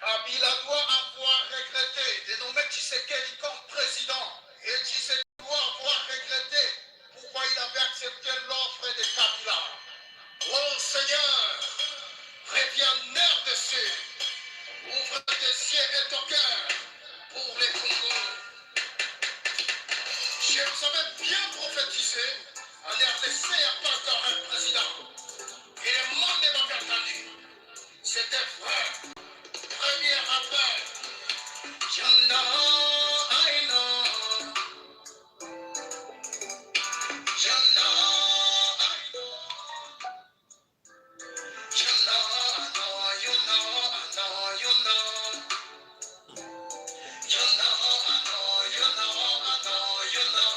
Kabila doit avoir regretté de nommer Tshisekedi comme président. Et Tshisekedi doit avoir regretté pourquoi il avait accepté l'offre de Kabila. Oh Seigneur, reviens dessus. Ouvre tes cieux et ton cœur pour les Congo. Je vous avais bien prophétisé. En RDC, il n'y a pas encore un président. Et le monde ne m'avait entendu. C'était vrai. Premier rappel. You know, I know. You know, I know. You know, I know. You know, I know. You know. You know, I know. You know, I know. You know.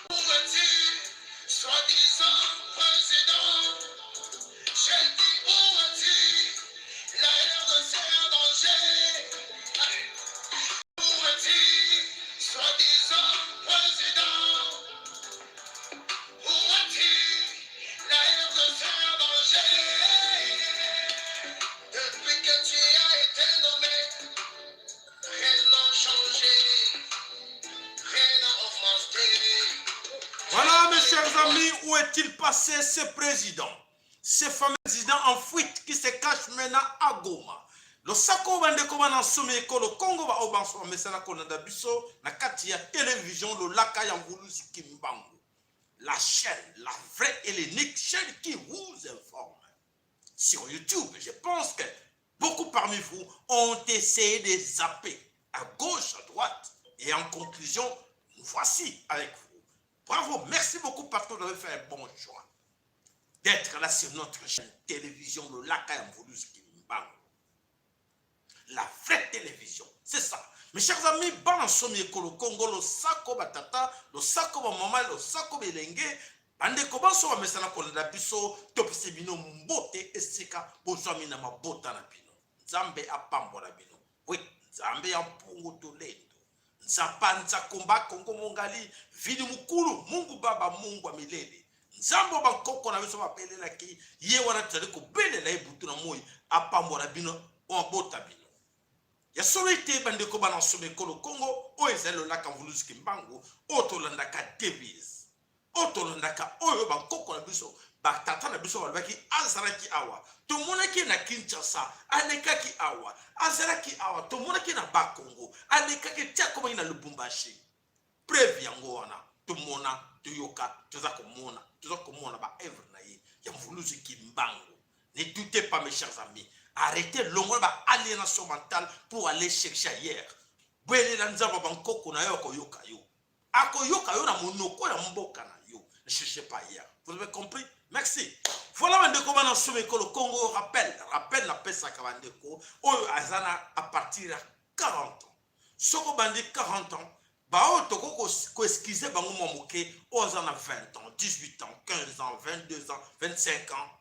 Où es-tu, soi-disant président? J'ai dit où es-tu? La RDC en danger. Où es-tu, soi-disant président? Où es-tu? La RDC en danger. Depuis que tu as été nommé, rien n'a changé, rien n'a augmenté. Voilà, mes chers amis, où est-il passé ce président? Ce fameux président en fuite qui se cache maintenant à Goma. Le sako bande ko bana somme ko le Congo ba obanso mesala ko na biso na kati ya télévision le laka ya Nguluzi Kimbangu. La chaîne, la vraie et l'unique chaîne qui vous informe. Sur YouTube, je pense que beaucoup parmi vous ont essayé de zapper à gauche, à droite. Et en conclusion, nous voici avec vous. Bravo, merci beaucoup parce que vous avez fait un bon choix d'être là sur notre chaîne télévision, le Laka Nguluzi Kimbangu. La vraie télévision, c'est ça. Mes chers amis, Bansomi Kolo Congo, le Sako Batata, le Sako Maman, le Sako Belenge, Bande Kobanso va mesana Kolanda Biso, Topisi Bino Mbote Esika, Bozami na Mabota na Bino. Nzambe apambo na Bino. Oui, Nzambe ampungu tolendo. Nzapanza Komba Kongo Mongali, Vini Mukulu, Mungu Baba, Mungu wa milele. Nzambo Bankoko na Biso Bapelela ki, Ye wana Tadeko Bele la Ebutu na Moi, apambo na Bino, Wambota Bino. Ya solite bandeko banansome kolo Congo, o ezelo laka Nguluzi Kimbangu, o tolandaka devise. O tolandaka oyo bankoko na biso, batata na biso balbaki azaraki awa. To monaki na Kinshasa, anekaki awa. Azaraki awa, to monaki na Bakongo, anekaki tiako na Lubumbashi. Preuve yango wana, to mona, to yoka, toza komona ba evre na ye, ya Nguluzi Kimbangu. Ne doutez pas mes chers amis. Arrêtez l'ombre aliénation mentale pour aller chercher ailleurs. Bwele na nzamba bankoko na yo koyoka yo. Akoyoka yo na monoko ya mboka na yo. Ne cherchez pas ailleurs. Vous avez compris? Merci. Voilà bandeko bana someko le Congo rappelle la pesa ka bandeko oyo azana à partir de 40 ans. Soko bandi 40 ans, ba o toko ko excuser bango momoke o azana 20 ans, 18 ans, 15 ans, 22 ans, 25 ans.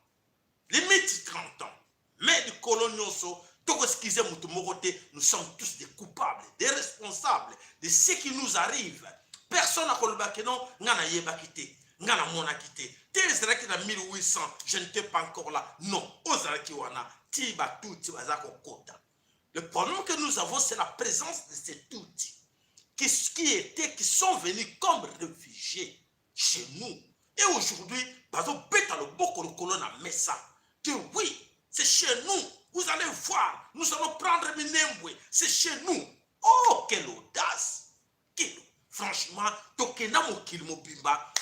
Limite 30 ans. Mais du colonioso, nous sommes tous des coupables, des responsables de ce qui nous arrive. Personne n'a colbaké non, ngana yeba kité, ngana mona kité. Télésraki na 1800, je n'étais pas encore là. Non, ozaraki wana, tiba touti bazako kota. Le problème que nous avons, c'est la présence de ces touti qui sont venus comme réfugiés chez nous. Et aujourd'hui, bazo beta le boko le colon à Messa. Que oui, c'est chez nous. Vous allez voir. Nous allons prendre Minembwe. C'est chez nous. Oh, quelle audace. Franchement, Tokena Mokil Mobimba.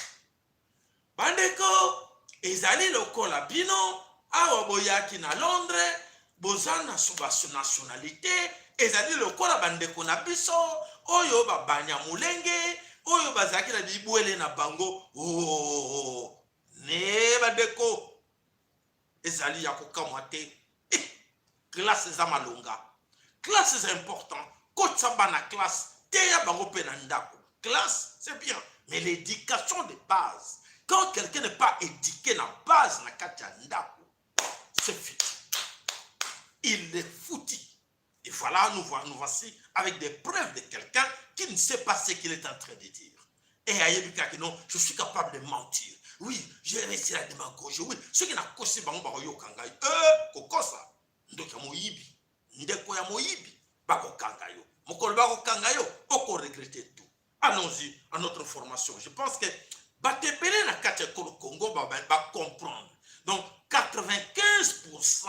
Bandeko, ezali lokola bino, awa boyaki na Londres, bozana subasio nationalité, ezali lokola bandeko na biso, oyo babanya mulenge, oyo bazaki na bibwele na bango. Oh, ne bandeko. Ezali ya kokamate. Classe za malonga. Classe c'est important. Kotsa bana classe, teya bango penandako. Classe, c'est bien. Mais l'éducation de base, quand quelqu'un n'est pas éduqué na base na katia ndako, c'est foutu. Il est foutu. Et voilà, nous voici avec des preuves de quelqu'un qui ne sait pas ce qu'il est en train de dire. Et aïebika que non, je suis capable de mentir. Oui, j'ai réussi la démagogie. Oui, ceux qui n'ont pas bango baroyo kangai, kokos. information. Je pense que Batepele na kati ya Congo va comprendre. Donc 95%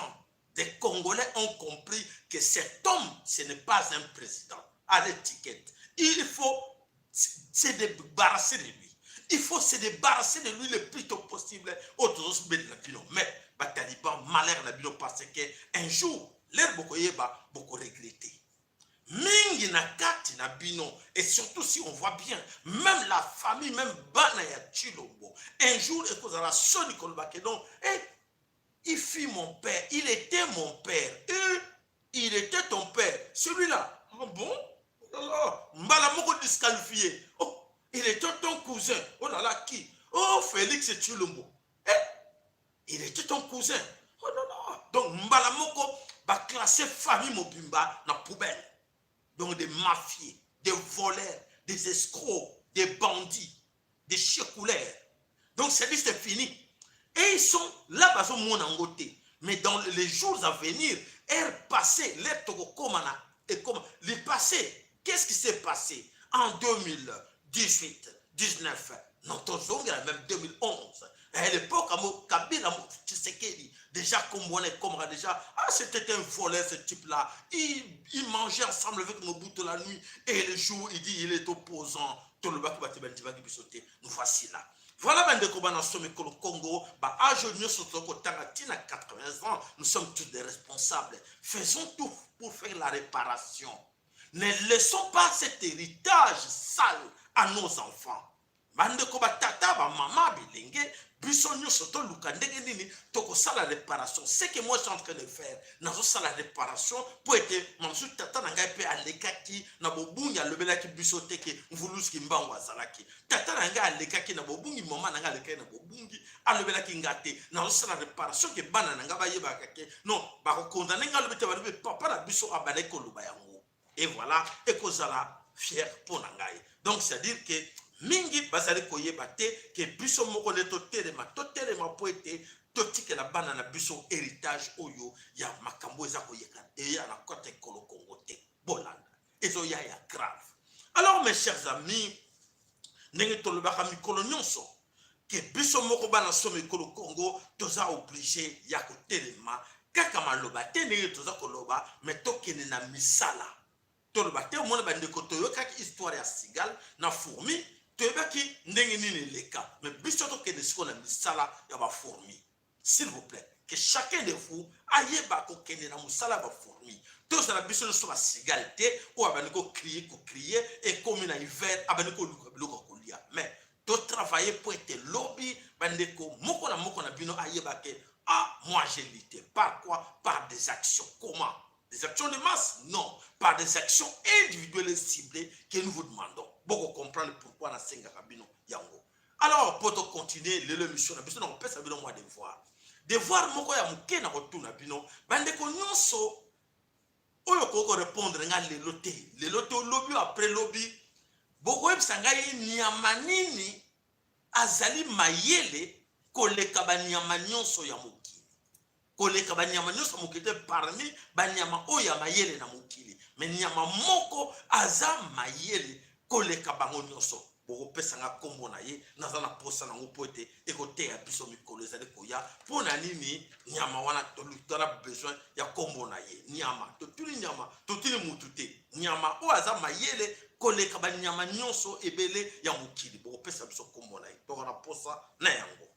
des Congolais ont compris que cet homme, ce n'est pas un président à l'étiquette. Il faut se débarrasser de lui. Il faut se débarrasser de lui le plus tôt possible. Mais les talibans malheur la bino parce que un jour, l'air beaucoup regretter. Mingi na kati na bino, et surtout si on voit bien, même la famille, même Bana ya Chilombo, un jour, et qu'on a la sonne donc, il fut mon père, il était mon père, il était ton père, celui-là, ah bon? Oh là là, Mbala moko disqualifié, oh, il était ton cousin, oh là là, qui? Oh, Félix Chilombo, il était ton cousin, oh là là, donc Mbala moko va classer famille Mobimba dans la poubelle. Donc des mafieux, des voleurs, des escrocs, des bandits, des chècoulaires. Donc c'est dit c'est fini. Et ils sont là-bas au monde en côté. Mais dans les jours à venir, l'air passé, l'air tokokomana et comme les passés. Qu'est-ce qui s'est passé en 2018, 19, notre zone même 2011. À l'époque, Kabila Tshisekedi, déjà comme déjà, c'était un voleur ce type-là. Il mangeait ensemble avec Mobutu la nuit et le jour, il dit il est opposant. Tout le nous voici là. Voilà, le Congo, à 80 ans, nous sommes tous des responsables. Faisons tout pour faire la réparation. Ne laissons pas cet héritage sale à nos enfants. Bandeko batata ba maman bilenge biso nyoso to luka ndenge nini toko sala réparation. Ce que moi je suis en train de faire nazo sala réparation pour être mamsu tata na ngai pe alekaki na bobungi alobelaki biso teke mvuluski mbango azalaki tata na ngai alekaki na bobungi mama na ngai alekaki na bobungi alobelaki ngate nazo sala réparation ke bana na ngai bayeba kake non ba ko condamner ngai lobete ba lobe papa na biso abale ko loba yango et voilà et kozala fier pour na ngai. Donc c'est à dire que mingi bazali koyeba te ke biso moko le totelema poete totike la bana na biso héritage oyo ya makambo eza koyeka e ya na kote kolo Congo te bolanda ezo ya grave. Alors mes chers amis, ndenge tolobaka mikolo nyonso ke biso moko bana so mikolo Congo toza obligé ya kotelema kaka maloba te ndenge toza koloba mais tokene na misala toloba te mona bandeko toyokaki histoire ya Sigal na fourmi toyebaki ndenge nini leka mais biso tokende siko na misala ya ba fourmi. S'il vous plaît, que chacun de vous ayeba kokende na musala ba fourmi. Tous la biso so ba Sigal te ou abaniko crier et comme na hiver abaniko luka kolia mais to travailler pour être lobby bandeko moko na bino ayeba ke moi j'ai lutté par quoi? Par des actions. Comment? Des actions de masse? Non. Par des actions individuelles et ciblées que nous vous demandons. Beaucoup comprendre pourquoi na senga kabino yango. Alors pour continuer l'émission na biso na peut ça moi devoir moko ya muke na rotuna bino bande ko nyonso oyo ko répondre nga le loté lobby après lobby boko ebsanga nyama nini azali mayele koleka banyama nyonso ya mokili koleka banyama nyonso mokete parmi banyama oyo ya mayele na mokili mais nyama moko aza mayele koleka bango nyonso boko pesanga kombo na ye naza na posa nango poete ekote ya biso mikolo ezali koya pona nini nyama wana tolutara besoin ya kombo na ye nyama totuli mutu te nyama oyo aza mayele koleka banyama nyonso ebele ya mokili boko pesa biso kombo na ye toko na posa na yango.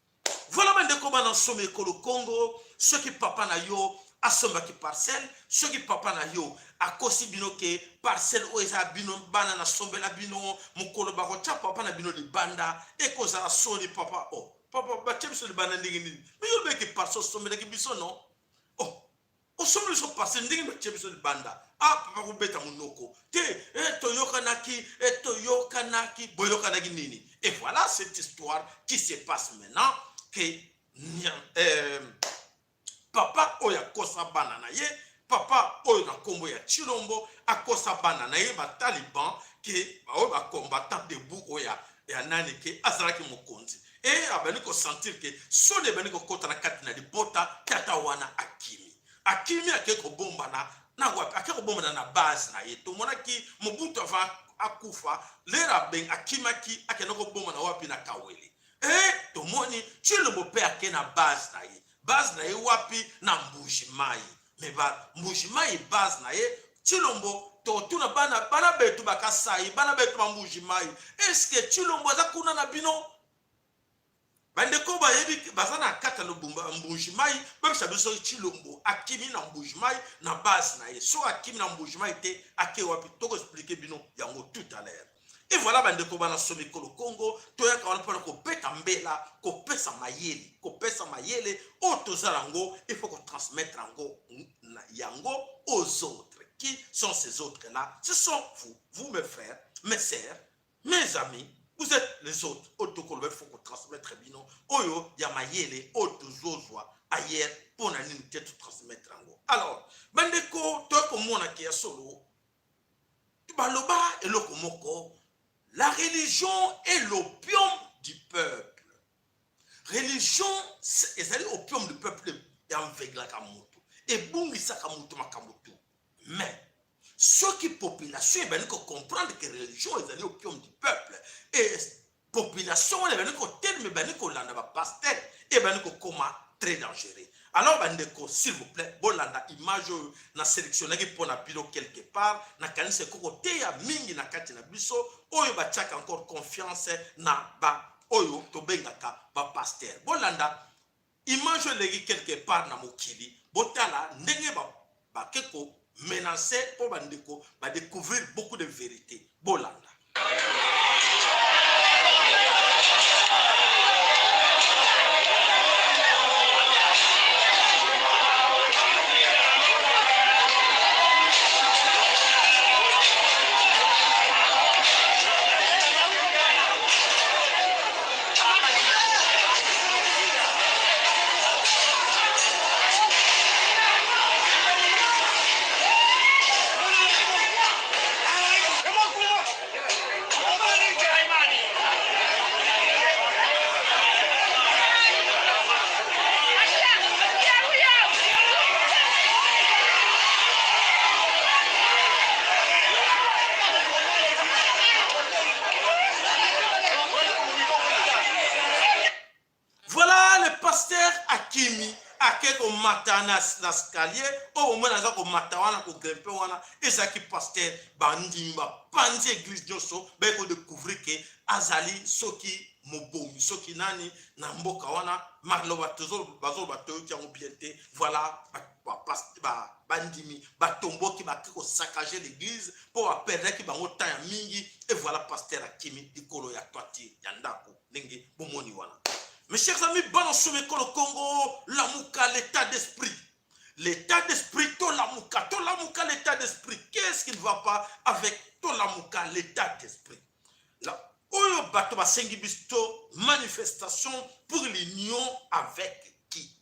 Voilà bandeko bana some ekolo Congo ceux qui papa na yo asombaki parcelle ceux qui papa na yo akosi bino ke parcelle oeza bino bana na sombela bino mukolo bako cha papa na bino libanda ekozala soni papa papa batie biso libanda ndenge nini mais yo beke parcelle sombela ki biso non osombela so parcelle ndenge batie biso libanda papa ko beta munoko te toyokanaki boyokanaki nini. Et voilà cette histoire qui se passe maintenant que papa oya kosa bana na ye papa oyo na kombo ya Chilombo akosa bana na ye ba taliban ke ba oyo ba combattant debout oya ya nani ke azalaki mokonzi et abani ko sentir que sone bani ko kota na kati na libota tata wana akimi akeko bomba na wapi akeko bomba na base na ye to monaki Mobutu akufa lera ben akimaki akenoko boma na wapi na kawele tomoni Chilombo pe akena base na ye wapi na Mbuji-Mayi me ba Mbuji-Mayi base na ye Chilombo totuna bana betu bakasai bana betu ba Mbuji-Mayi est-ce que Chilombo aza kuna na bino bandeko bayebi bazana kata lobumba Mbuji-Mayi bebisa biso Chilombo akimi na Mbuji-Mayi na base na ye so akimi na Mbuji-Mayi te ake wapi toko expliquer bino yango tout à l'heure. Et voilà bandeko bana somi kolo Congo toyaka wana pona ko peta mbela ko pesa mayele o tozarango il faut qu'on transmettre yango aux autres. Qui sont ces autres là? Ce sont vous mes frères, mes sœurs, mes amis. Vous êtes les autres. Il faut qu'on transmettre bino. Oyo ya mayele o tozozwa ailleurs pour na nini te transmettre yango. Alors bandeko toyako mona ke ya solo baloba eloko moko. La religion est l'opium du peuple. Religion, c'est l'opium du peuple. Et bungisaka mutu makamutu. Mais, ceux qui population, ils vont comprendre que la religion est l'opium du peuple. Et population, ils vont terme, ils vont landa ba pasteur, et ils vont comment très dangereux. Alors, bandeko, s'il vous plaît, bolanda image na sélectionné pour na bilo quelque part, na kanise koko te ya mingi na kati na biso, oyo ba tchaka encore confiance na ba oyo to bengaka ba pasteur. Bolanda image legi quelque part na mokili, botala ndenge ba keko menacer pour bandeko ba découvrir beaucoup de vérités. Bolanda. Akeko matana l'escalier au moins naza ko matawana ko grimper wana ezaki pasteur bandimba panzi église nyoso ba ko découvrir que azali soki mobomi soki nani na mboka wana marloba tozolo bazolo batoyo ki bienté voilà bandimi batomboki ba ko saccager l'église pour perdre ki bango temps ya mingi et voilà pasteur akimi dikolo ya twati ya ndako ndenge bomoni wana. Mes chers amis, balancez le Congo, l'état d'esprit. L'état d'esprit, l'état d'esprit. Qu'est-ce qui ne va pas avec l'état d'esprit? Là, Oyo bato basengi bisto manifestation pour l'union avec qui?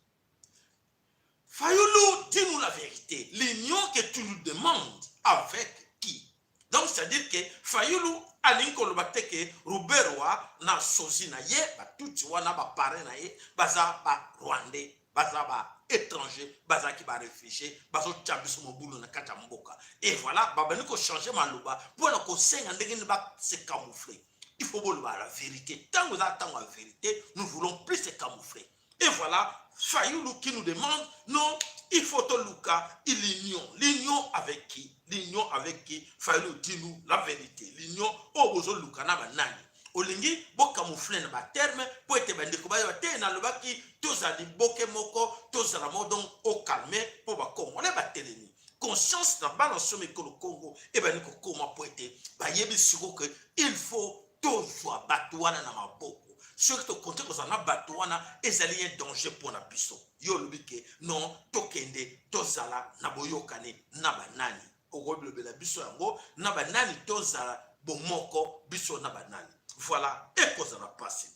Fayulu, dis-nous la vérité. L'union que tu nous demandes, avec qui? Donc, c'est-à-dire que Fayulu, alinko lobateke ruberwa na sozi na ye batuti wana ba parrain na ye baza ba rwandais baza ba étranger baza ki ba réfugié bazo tchabiso mobulu na kata mboka et voilà babani ko changer maloba pour ko senga ndenge ba se camoufler. Il faut voir la vérité. Tant que nous attendons la vérité, nous voulons plus se camoufler. Et voilà, Fayulu qui nous demande, non, il faut tout Luka, l'union. L'union avec qui? L'union avec qui? Fayulu dit-nous la vérité. L'union, oh, bozo Luka na banani. Olingi, bo camoufler na ba terme, po ete bande ko ba yo te na loba ki tozali boke moko, tozala modon au calme, po ba Congo le ba telemi. Conscience na balance me ko le Congo, e ba ni ko koma po ete ba yebi siko que il faut tozwa batouana na maboko. Ceux qui comptent que ça na batouana, ezali un danger pour na biso. Yo lubike non tokende tozala na boyokane na banani. Ogoble bela biso yango na banani tozala bomoko biso na banani. Voilà et cause na passé.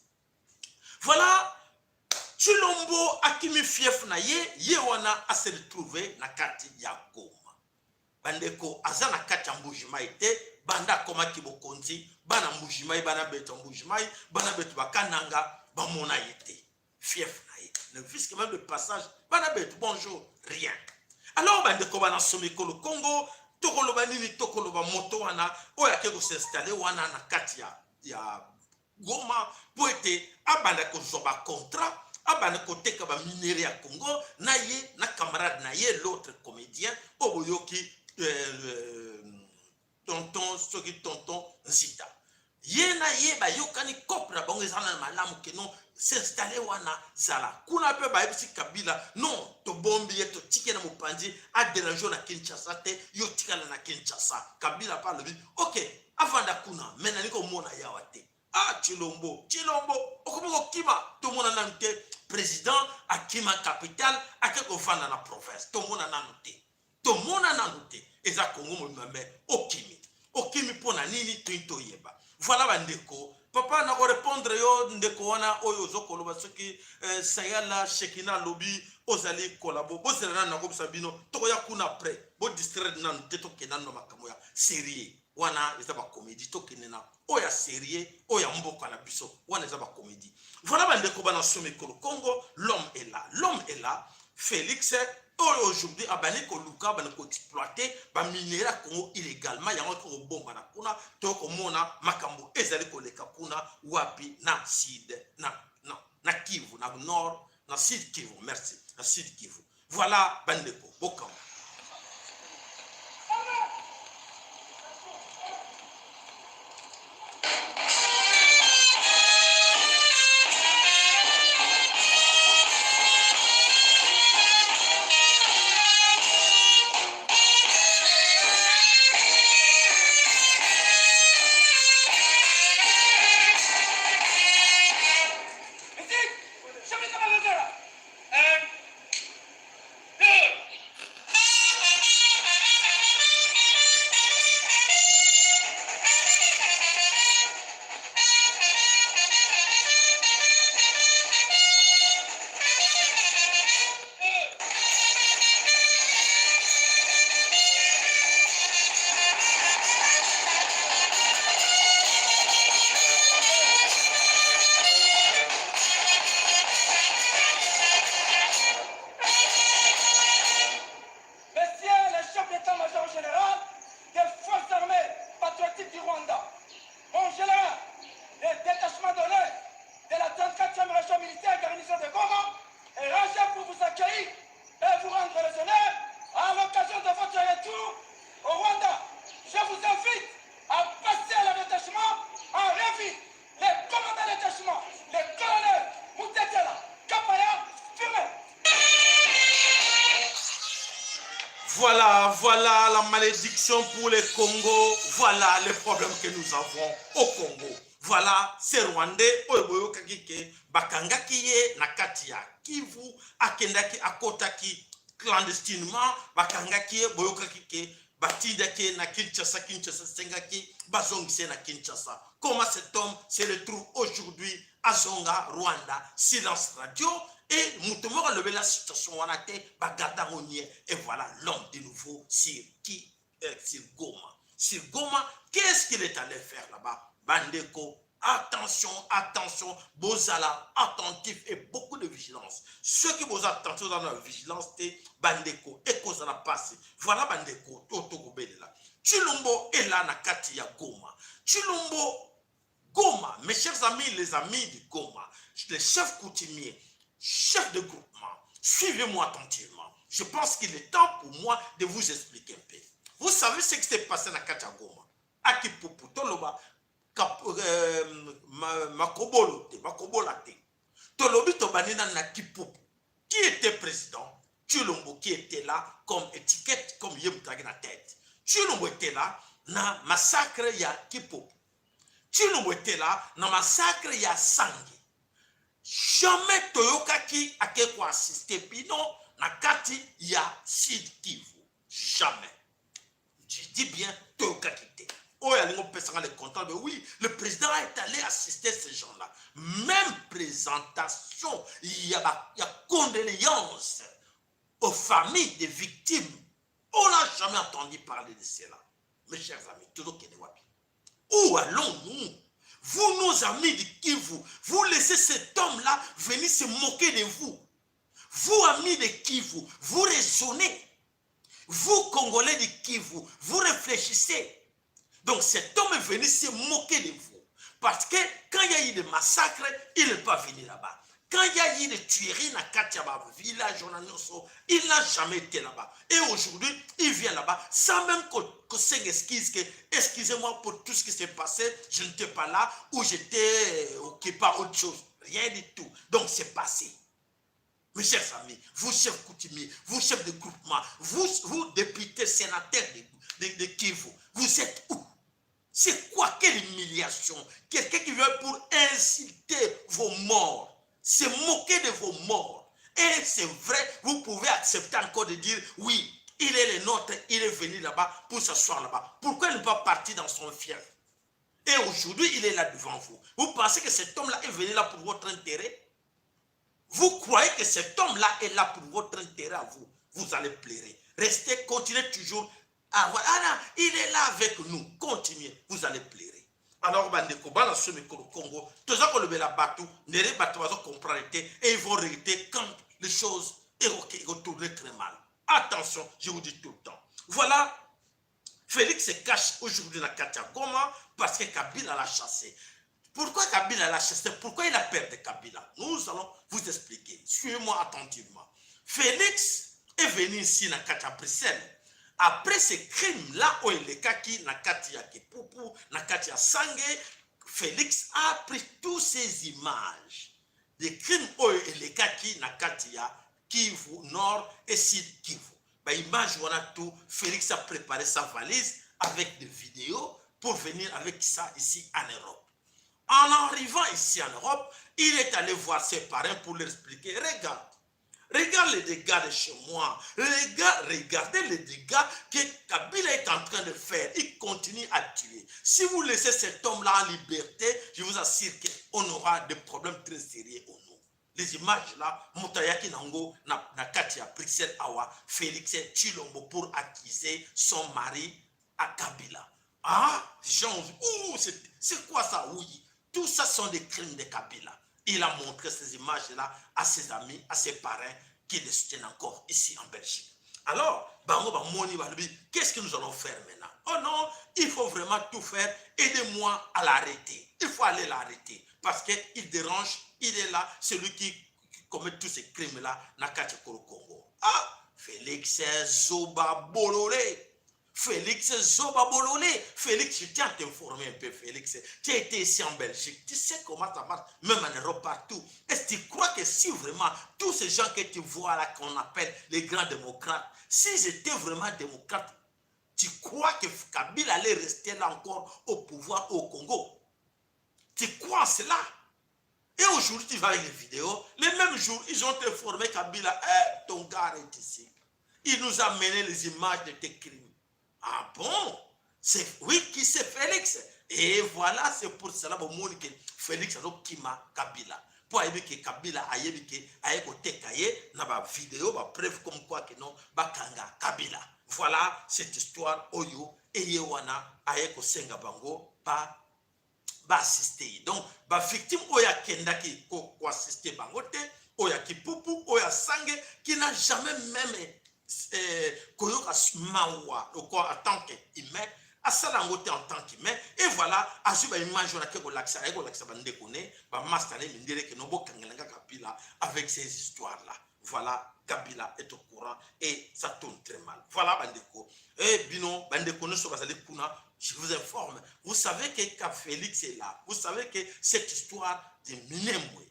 Voilà Chilombo akimi fief na ye wana a se retrouver na kati ya Goma. Bandeko azana kati ya Mbuji-Mayi te banda koma kibokonzi bana Mbuji-Mayi bana beto Mbuji-Mayi bana beto bakananga bamona yete fief na ye ne fils que même de passage bana beto bonjour rien. Alors bandeko bana somiko le Congo tokoloba nini tokoloba moto wana oya ke ko s'installer wana na kati ya Goma po ete abanda ko zoba contrat abanda ko teka ba minere ya Congo na ye na camarade na ye l'autre comédien oboyoki tonton Nzita ye na ye ba yokani kopra bango ezana malamu ke non s'installer wana zala kuna pe ba yebisi Kabila non to bombi ye to tike na mopanzi a déranger na Kinshasa te yo tikala na Kinshasa Kabila pa lobi ok avanda kuna mena niko mona yawa te Chilombo okomoko kima to mona nante président akima capital akeko fanda na province to mona nanote eza Congo mo mame okimi pona nini to yeba voilà bandeko papa na ko répondre yo ndeko wana oyo zokoloba soki sayala shekina lobi ozali kolabo bozela na ko bisabino to ya kuna après bo distraire nan te to kenano makamo ya série wana eza ba comédie to kenena oya série oya mboka na biso wana eza ba comédie voilà bandeko bana somme Congo l'homme est là Félix aujourd'hui abani ko luka bana ko exploiter ba minera Congo illégalement yango ko bomba na kuna to ko mona makambo ezali ko leka kuna wapi na sud na Kivu na nord na sud Kivu merci na sud Kivu voilà bandeko bokam. Voilà la malédiction pour le Congo. Voilà les problèmes que nous avons au Congo. Voilà ces Rwandais oyo kakike bakangaki ye na kati ya Kivu akendaki akotaki clandestinement bakangaki ye boyo kakike batidaki na Kinshasa sengaki bazongise na Kinshasa. Comment cet homme se retrouve aujourd'hui à Zonga, Rwanda, silence radio. Et Moutomora levé la situation en athée, Bagada Ronier, et voilà l'homme de nouveau sur Goma. Sur Goma, qu'est-ce qu'il est allé faire là-bas? Bandeko, attention, Bozala, attentif et beaucoup de vigilance. Ceux qui vous attentifs dans la vigilance, c'est Bandeko, et qu'on en a passé. Voilà Bandeko, Toto là. Chilombo est là, Nakati ya Goma. Chilombo, Goma, mes chers amis, les amis de Goma, les chefs coutumiers, chef de groupement, suivez-moi attentivement. Je pense qu'il est temps pour moi de vous expliquer un peu. Vous savez ce qui s'est passé dans Kachagoma. Akipupu, Toloba, Makobolate. Tolobi Tobanina na Kipupu. Qui était président? Chulombo qui était là comme étiquette, comme Yemutagi na tête. Chulombo était là na massacre ya Kipupu. Chulombo était là na massacre ya Sangi. Jamais toyokaki akeko assister bino na kati ya Sud Kivu. Jamais. Je dis bien toyokaki te. Oh, il y a les contents, mais oui, le président est allé assister ces gens-là. Même présentation, il y a condoléances aux familles des victimes. On n'a jamais entendu parler de cela. Mes chers amis, toujours Kenewapi. Où allons-nous? Vous, nos amis de Kivu, vous laissez cet homme-là venir se moquer de vous. Vous, amis de Kivu, vous raisonnez. Vous, Congolais du Kivu, vous réfléchissez. Donc cet homme est venu se moquer de vous. Parce que quand il y a eu des massacres, il n'est pas venu là-bas. Quand il y a eu des tueries dans Katiaba, village, il n'a jamais été là-bas. Et aujourd'hui, il vient là-bas sans même que s'excuse que excusez-moi pour tout ce qui s'est passé, je n'étais pas là ou j'étais occupé à autre chose. Rien du tout. Donc c'est passé. Mes chers amis, vous chefs coutumiers, vous chefs de groupement, vous députés, sénateurs de Kivu, vous êtes où? C'est quoi? Quelle humiliation? Quelqu'un qui vient pour insulter vos morts, se moquer de vos morts. Et c'est vrai, vous pouvez accepter encore de dire, oui, il est le nôtre, il est venu là-bas pour s'asseoir là-bas. Pourquoi il n'est pas parti dans son fief? Et aujourd'hui, il est là devant vous. Vous pensez que cet homme-là est venu là pour votre intérêt? Vous croyez que cet homme-là est là pour votre intérêt à vous? Vous allez pleurer. Restez, continuez toujours à voir. Ah non, il est là avec nous. Continuez, vous allez pleurer. Alors, bandeko, bana somme ko Congo, tout ça qu'on le met la bateau, nere bateau va comprendre et ils vont regretter quand les choses vont tourner très mal. Attention, je vous dis tout le temps. Voilà, Félix se cache aujourd'hui dans Katia Goma parce que Kabila l'a chassé. Pourquoi Kabila l'a chassé? Pourquoi il a perdu Kabila? Nous allons vous expliquer. Suivez-moi attentivement. Félix est venu ici dans Katia Bruxelles. Après ces crimes-là, où il est kaki, na Katia Kipupu, na Katia Sangue, Félix a pris toutes ces images des crimes où il est kaki, na Katia Kivu, Nord et Sud Kivu. Bah, image, voilà tout. Félix a préparé sa valise avec des vidéos pour venir avec ça ici en Europe. En arrivant ici en Europe, il est allé voir ses parents pour leur expliquer, regarde les dégâts de chez moi, regardez les dégâts que Kabila est en train de faire, il continue à tuer. Si vous laissez cet homme-là en liberté, je vous assure qu'on aura des problèmes très sérieux au nous. Les images là, Moutayaki Nango, na Katia, Bruxelles Awa, Félix Chilombo pour accuser son mari à Kabila. Ah, Jean, c'est quoi ça? Oui. Tout ça sont des crimes de Kabila. Il a montré ces images-là à ses amis, à ses parents qui les soutiennent encore ici en Belgique. Alors, qu'est-ce que nous allons faire maintenant? Oh non, il faut vraiment tout faire. Aidez-moi à l'arrêter. Il faut aller l'arrêter. Parce qu'il dérange, il est là, celui qui commet tous ces crimes-là, Nakati Congo. Ah, Félix Zoba Bololé. Félix Zoba Bololé. Félix, je tiens à t'informer un peu, Félix. Tu as été ici en Belgique. Tu sais comment ça marche, même en Europe, partout. Est-ce que tu crois que si vraiment tous ces gens que tu vois là, qu'on appelle les grands démocrates, s'ils étaient vraiment démocrates, tu crois que Kabila allait rester là encore au pouvoir au Congo? Tu crois cela? Et aujourd'hui, tu vas avec les vidéos. Les mêmes jours, ils ont informé Kabila, hey, ton gars est ici. Il nous a mené les images de tes crimes. Ah bon? Oui, qui c'est Félix? Et voilà, c'est pour cela que Félix a Kima Kabila. Pour que Kabila a été caillé dans la vidéo, la preuve comme quoi que non, Bakanga Kabila. Voilà cette histoire Oyo et Yewana Ayeko Senga Bango ba assister. Donc, ba victime Oya Kendaki ko assister Bangote, Oya Kipupu, Oya Sangue, qui n'a jamais même koyoka mawa en tant qu'humain, à salangote en tant qu'humain, et voilà, azuba image on a que relaxa bande connaît, ba mastale mindere que nobo kangelanga Kabila avec ces histoires là. Voilà, Kabila est au courant et ça tourne très mal. Voilà bandeko. Et bino bandeko ne soit pas kuna, je vous informe. Vous savez que Félix est là. Vous savez que cette histoire de Minembwe,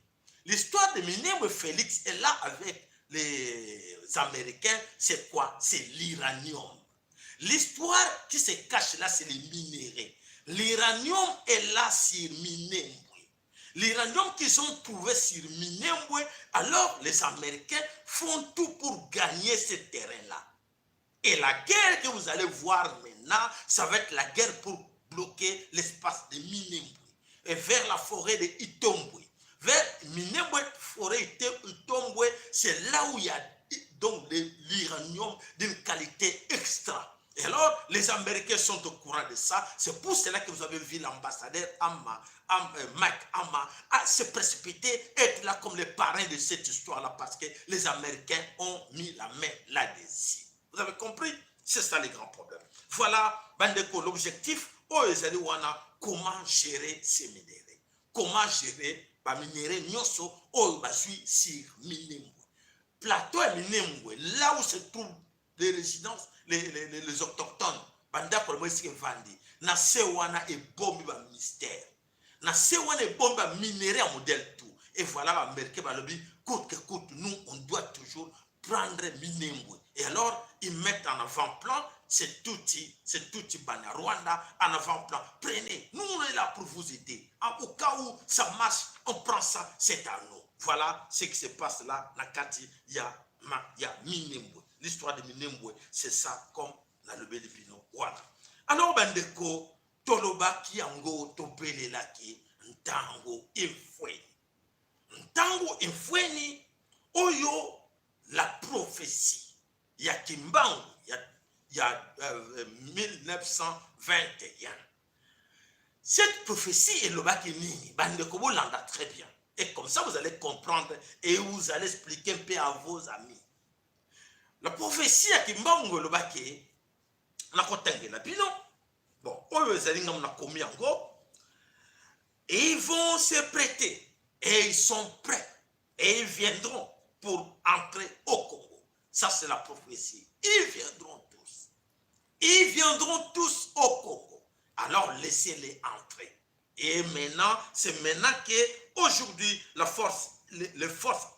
l'histoire de Minembwe Félix est là avec les Américains, c'est quoi? C'est l'uranium. L'histoire qui se cache là, c'est les minéraux. L'uranium est là sur Minembwe. L'uranium qu'ils ont trouvé sur Minembwe, alors les Américains font tout pour gagner ce terrain-là. Et la guerre que vous allez voir maintenant, ça va être la guerre pour bloquer l'espace de Minembwe et vers la forêt de Itombwe. Vers Minembwe, forêt Itombwe, c'est là où il y a donc de l'uranium d'une qualité extra. Et alors, les Américains sont au courant de ça. C'est pour cela que vous avez vu l'ambassadeur Mike Amma se précipiter, être là comme les parrains de cette histoire-là, parce que les Américains ont mis la main là-dessus. Vous avez compris? C'est ça les grands problèmes. Voilà, bandeko, l'objectif, comment gérer ces minéraux. Comment gérer les minéraux nyonso, sur minéraux. Plateau et minéraux, là où se trouvent les résidences, les autochtones, bandako, le vandi, na sewana et bombe ba mystère. Na sewana et bombe ba minéraux en modèle tout. Et voilà, Américain, coûte que coûte, nous, on doit toujours prendre minéraux. Et alors, ils mettent en avant-plan cet outil Bana Rwanda en avant-plan. Prenez, nous on est là pour vous aider. Au cas où ça marche, on prend ça, c'est à nous. Voilà ce qui se passe là, Nakati, il y a Minembwe. L'histoire de Minembwe, c'est ça comme dans le Bélipino. Voilà. Alors, Bandeko, Toloba Kiango, Topele Laki, Ntango, Infweni. Ntango, Infweni, Oyo, la prophétie. Il y a Kimbangu, il y a 1921. Cette prophétie est le Bakini, Bandekobo l'anda très bien. Et comme ça, vous allez comprendre et vous allez expliquer un peu à vos amis. La prophétie à Kimbangu, le Baki, la Kotenge, la Pino. Bon, eux, ils allaient nous commis en gros. Et ils vont se prêter. Et ils sont prêts. Et ils viendront pour entrer au Congo. Ça, c'est la prophétie. Ils viendront tous. Ils viendront tous au Congo. Alors, laissez-les entrer. Et maintenant, c'est maintenant qu'aujourd'hui, les forces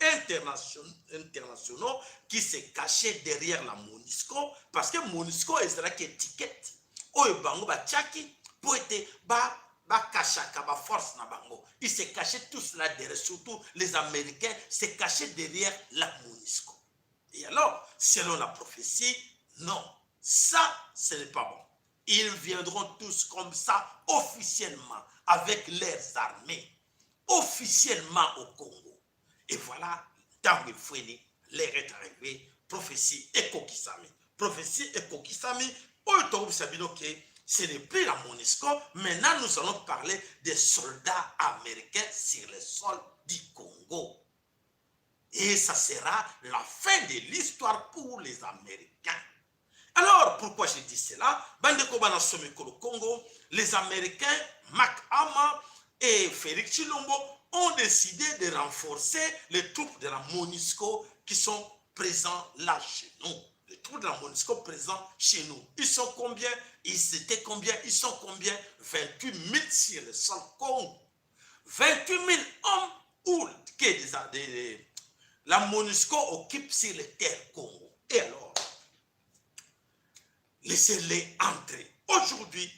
internationaux qui se cachaient derrière la MONUSCO, parce que MONUSCO est là qui étiquette. Pour être force na bango. Ils se cachaient tous là derrière, surtout les Américains se cachaient derrière la MONUSCO. Et alors, selon la prophétie, non, ça, ce n'est pas bon. Ils viendront tous comme ça, officiellement, avec leurs armées, officiellement au Congo. Et voilà, Tango Foueni, l'air est arrivé, prophétie et Kokisami. Prophétie et Kokisami, ce n'est plus la MONUSCO, maintenant nous allons parler des soldats américains sur le sol du Congo. Et ça sera la fin de l'histoire pour les Américains. Alors, pourquoi je dis cela? Congo, les Américains, McHama et Félix Chilombo ont décidé de renforcer les troupes de la MONUSCO qui sont présents là chez nous. Les troupes de la MONUSCO présents chez nous. Ils sont combien? Ils étaient combien? Ils sont combien? 28 000 sur le sol Congo. 28 000 hommes ou la MONUSCO occupe sur les terres Congo. Et alors, laissez-les entrer. Aujourd'hui,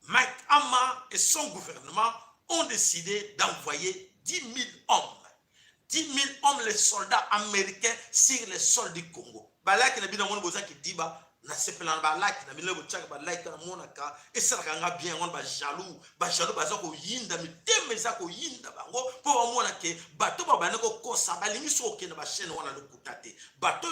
Mike Hama et son gouvernement ont décidé d'envoyer 10 000 hommes. 10 000 hommes, les soldats américains, sur les sols du Congo. Balaki na bina mwana boza ki diba na sepela balaki na bina bochaka balaki na monaka et ça kanga bien on ba jaloux baza ko yinda miteme za ko yinda bango po ba mona ke bato ba bana ko kosa balingi so ke na ba chaîne wana le kutate bato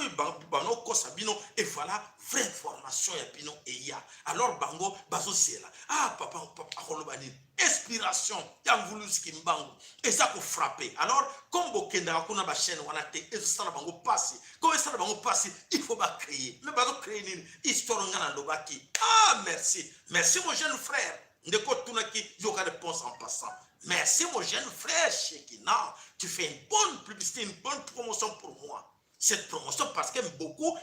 bano kosa bino et voilà vraie formation ya bino et ya alors bango bazo sela papa kolobani inspiration ya voulu skimbango et ça ko frapper alors comme bokenda kuna ba chaîne wana te et ça na bango passer comme ça na bango passer il faut pas créer mais bazo créer une histoire ngana lobaki merci mon jeune frère ndeko tunaki yoka réponse en passant merci mon jeune frère Shekina tu fais une bonne publicité une bonne promotion pour moi. Cette promotion parce que beaucoup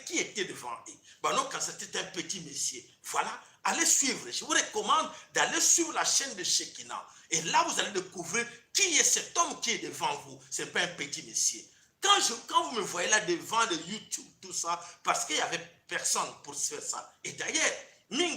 qui était devant eux. Quand c'était un petit monsieur. Voilà, allez suivre. Je vous recommande d'aller suivre la chaîne de Shekina. Et là, vous allez découvrir qui est cet homme qui est devant vous. Ce n'est pas un petit monsieur. Quand vous me voyez là devant le YouTube, tout ça, parce qu'il n'y avait personne pour faire ça. Et d'ailleurs, mais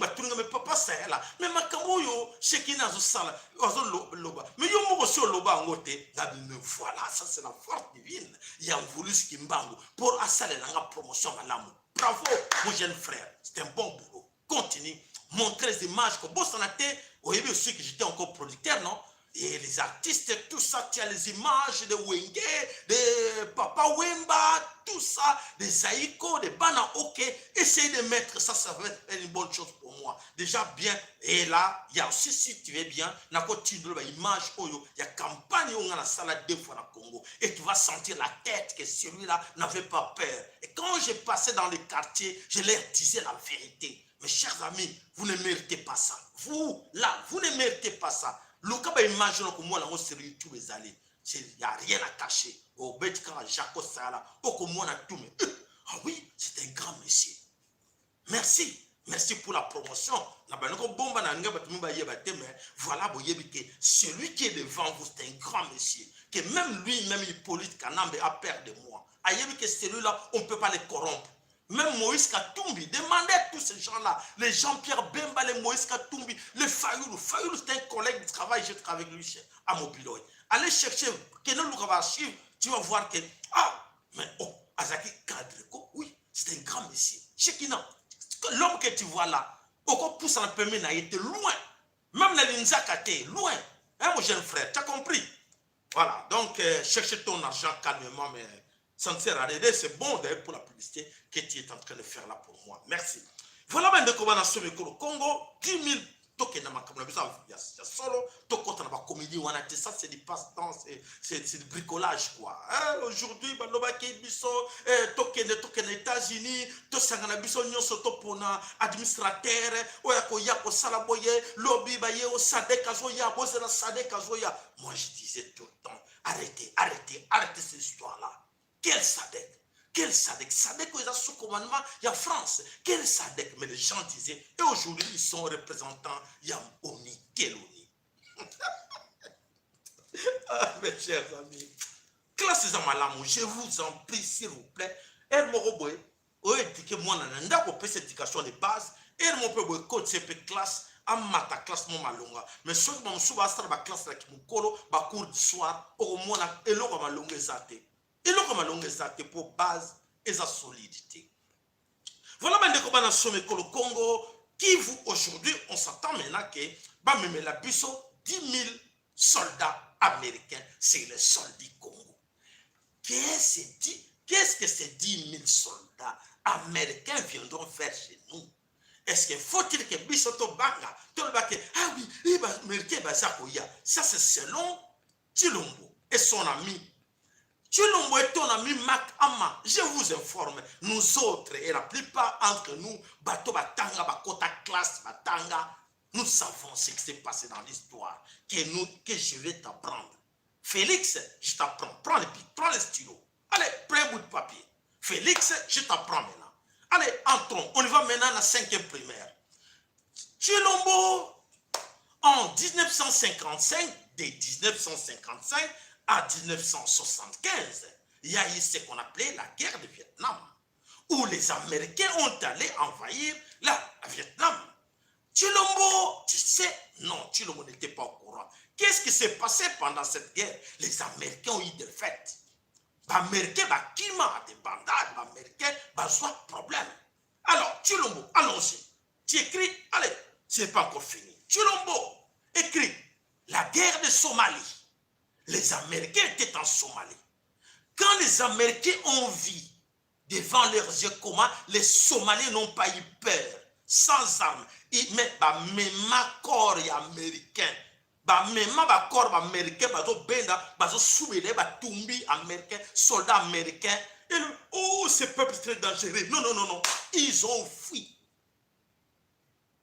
papa ça là mais makamoyo Shekina zo sala ozo loba mais yo moko so loba ngote mais voilà ça c'est la force divine il a voulu ce kimbango pour assaler la promotion à l'amour. Bravo mon jeune frère, c'est un bon boulot. Continue, montrez les images que boss en a été au début aussi que j'étais encore producteur non Et les artistes, tout ça, tu as les images de Wenge, de Papa Wemba, tout ça, des Zaïko, des Bana Ok. Essayez de mettre ça, ça va être une bonne chose pour moi. Déjà bien. Et là, il y a aussi, si tu veux bien, il y a une image, il y a campagne où on a la salade 2 fois au Congo. Et tu vas sentir la tête que celui-là n'avait pas peur. Et quand j'ai passé dans les quartiers, je leur disais la vérité. Mes chers amis, vous ne méritez pas ça. Vous, là, vous ne méritez pas ça. Le cas, imagine que moi, là, on se retrouve tous les allées. Il n'y a rien à cacher. Au Bétika, Jaco Sala, au Komon a tout. Ah oui, c'est un grand monsieur. Merci. Merci pour la promotion. Voilà, celui qui est devant vous, c'est un grand monsieur. Que même lui, même il politique, a peur de moi. Que celui-là, on ne peut pas les corrompre. Même Moïse Katumbi, demandez à tous ces gens-là, les Jean-Pierre Bemba, les Moïse Katumbi, les Fayoulou. Fayoulou, c'est un collègue de travail, je travaille avec lui à Mobiloy. Allez chercher, tu vas voir que, ah, mais oh, Azaki Kadreko, oui, c'est un grand monsieur. Chekina, l'homme que tu vois là, au pousse en permis n'a été loin. Même la Linzakate, loin. Hein, mon jeune frère, tu as compris? Voilà, donc cherche ton argent calmement, mais ça ne sert à rien. C'est bon d'ailleurs pour la publicité que tu es en train de faire là pour moi. Merci. Voilà maintenant comment on a sauvé le Congo. 10 000 tokens dans ma solo, ça c'est du passe-temps, c'est du bricolage quoi. Hein? Aujourd'hui, token des États-Unis, to sangana biso nyonso to pona administrateur, oyako yako salaboye, lobby baye o sadek azoya, bozela sadek azoya. Moi je disais tout le temps, arrêtez cette histoire-là. Quel Sadek? Quel Sadek? Sadek, ils ont sous commandement, il y a France. Quel Sadek? Mais les gens disaient, et aujourd'hui, ils sont représentants, il y a Oni. Quel Oni? Ah, mes chers amis. Classe Zamalamou, je vous en prie, s'il vous plaît. Elle m'a dit que moi, je n'ai pas cette éducation de base. Elle m'a dit que cette classe, amata classe mo malonga mais so mo suba stra ba classe la kimukolo ba cours du soir au mona eloko malonga ezate pour base et sa solidité. Voilà maintenant comment on a sommé le Congo qui vous aujourd'hui on s'attend maintenant que ba même la biso 10 000 soldats américains c'est les soldats du Congo. Qu'est-ce que ces 10 000 soldats américains viendront faire chez nous? Est-ce qu'il faut-il que Bissoto Banga, ah oui, ça c'est selon Chilombo et son ami. Chilombo et ton ami Mac Ama, je vous informe, nous autres et la plupart entre nous, Bato Batanga, Bakota classe Batanga, nous savons ce qui s'est passé dans l'histoire, que je vais t'apprendre. Félix, je t'apprends, prends le stylo. Allez, prends un bout de papier. Félix, je t'apprends maintenant. Allez, entrons. On y va maintenant à la 5e primaire. Chilombo, en 1955, de 1955 à 1975, il y a eu ce qu'on appelait la guerre du Vietnam, où les Américains ont allé envahir le Vietnam. Chilombo, tu sais, non, Chilombo n'était pas au courant. Qu'est-ce qui s'est passé pendant cette guerre? Les Américains ont eu des fêtes. Les Américains, des bandades, les Américains, soit problème. Alors, Chilombo, allons-y. Tu écris, allez, ce n'est pas encore fini. Chilombo, écrit, la guerre de Somalie. Les Américains étaient en Somalie. Quand les Américains ont vu devant leurs yeux comment les Somaliens n'ont pas eu peur, sans armes, mais même corps américain, même corps américain, tumbi américain, soldats américains, et oh, ce peuple est très dangereux. Non, non, non, non. Ils ont fui.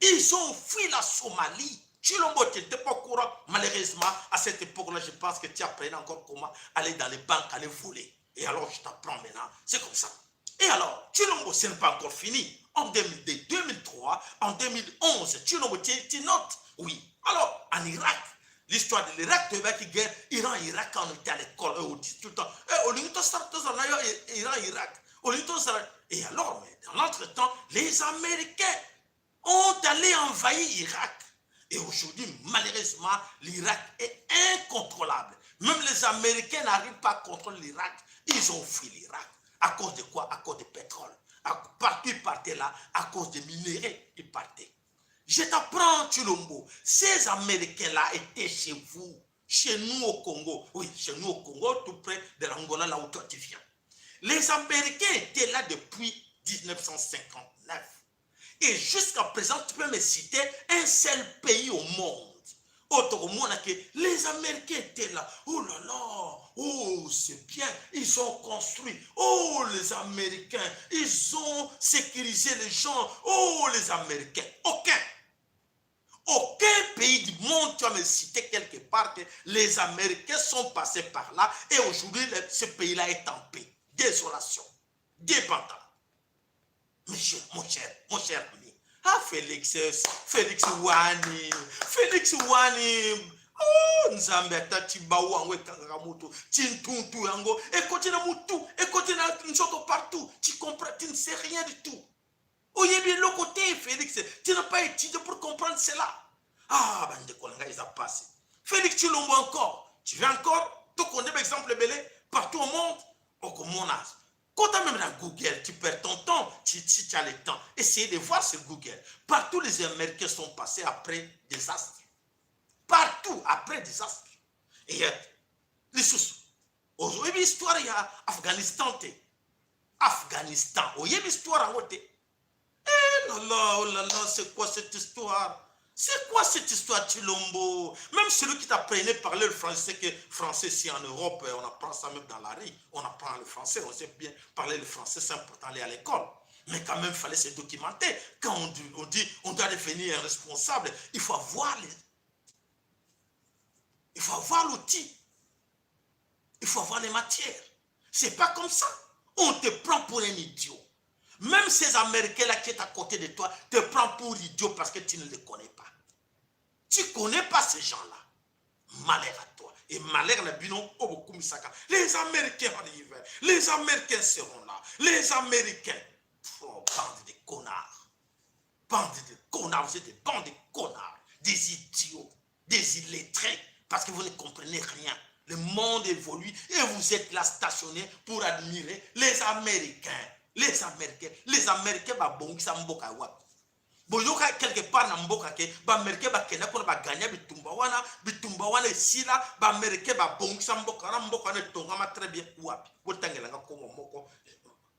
Ils ont fui la Somalie. Chilombo, tu n'étais pas au courant. Malheureusement, à cette époque-là, je pense que tu apprenais encore comment aller dans les banques, aller voler. Et alors, je t'apprends maintenant. C'est comme ça. Et alors, Chilombo, ce n'est pas encore fini. En 2002, 2003, en 2011, Chilombo, tu notes? Oui. Alors, en Irak, l'histoire de l'Irak, tu vois qu'il guerre Iran-Irak quand on était à l'école, on dit tout le temps, Iran-Irak. Et alors, mais dans l'entretemps, les Américains ont allé envahir l'Irak. Et aujourd'hui, malheureusement, l'Irak est incontrôlable. Même les Américains n'arrivent pas à contrôler l'Irak. Ils ont fui l'Irak. À cause de quoi? À cause du pétrole. Partout ils partaient là, à cause des minéraux, ils partaient. Je t'apprends, Chilombo, ces Américains-là étaient chez vous. chez nous au Congo, oui, chez nous au Congo, tout près de l'Angola, là où toi tu viens. Les Américains étaient là depuis 1959. Et jusqu'à présent, tu peux me citer un seul pays au monde. Autrement, les Américains étaient là. Oh là là, oh c'est bien, ils ont construit. Oh les Américains, ils ont sécurisé les gens. Oh les Américains, aucun pays du monde, tu vas me citer quelque part que les Américains sont passés par là et aujourd'hui, ce pays-là est en paix. Désolation, dépendant. Mon cher ami. Ah, Félix Wani. Oh, Nzambe atatiba wango ekanga mutu. Tintuntu yango. Écoutez na mutu. Écoutez na nzoto partout. Tu comprends, tu ne sais rien du tout. Oh, il y a bien le côté, Félix. Tu n'as pas étudié pour comprendre cela. Ah, bande kolanga, ils ont passé. Félix, tu l'envoies encore. Tu veux encore? Tu connais par exemple belé partout au monde. Oh, comme mon âge. Quand tu as même dans Google, tu perds ton temps, tu as le temps. Essayez de voir sur Google. Partout les Américains sont passés après désastre. Partout après désastre. Et les choses. Aujourd'hui, l'histoire, il y a Afghanistan. Afghanistan. Oh, il y a l'histoire en haut. Eh là là, c'est quoi cette histoire? C'est quoi cette histoire, Chilombo? Même celui qui t'apprenait à parler le français, que français ici en Europe, on apprend ça même dans la rue. On apprend le français, on sait bien parler le français, c'est important d'aller à l'école. Mais quand même, il fallait se documenter. Quand on dit on doit devenir un responsable, il faut avoir l'outil. Il faut avoir les matières. C'est pas comme ça. On te prend pour un idiot. Même ces Américains-là qui sont à côté de toi te prennent pour idiot parce que tu ne les connais pas. Tu ne connais pas ces gens-là. Malheur à toi. Et malheur à Bino Obokumisaka. Les Américains arrivent. Les Américains seront là. Les Américains. Oh, bande de connards. Bande de connards. Vous êtes des bandes de connards. Des idiots. Des illettrés. Parce que vous ne comprenez rien. Le monde évolue et vous êtes là stationnés pour admirer les Américains. Les Américains, bah bon, ça mboka wa. Boyoka quelque part na mboka ke, bah Américains bah kena pour bah gagner bitumba wana sila, bah Américains bah bon, ça mboka ne tonga ma très bien wapi. Botangela nga komo moko,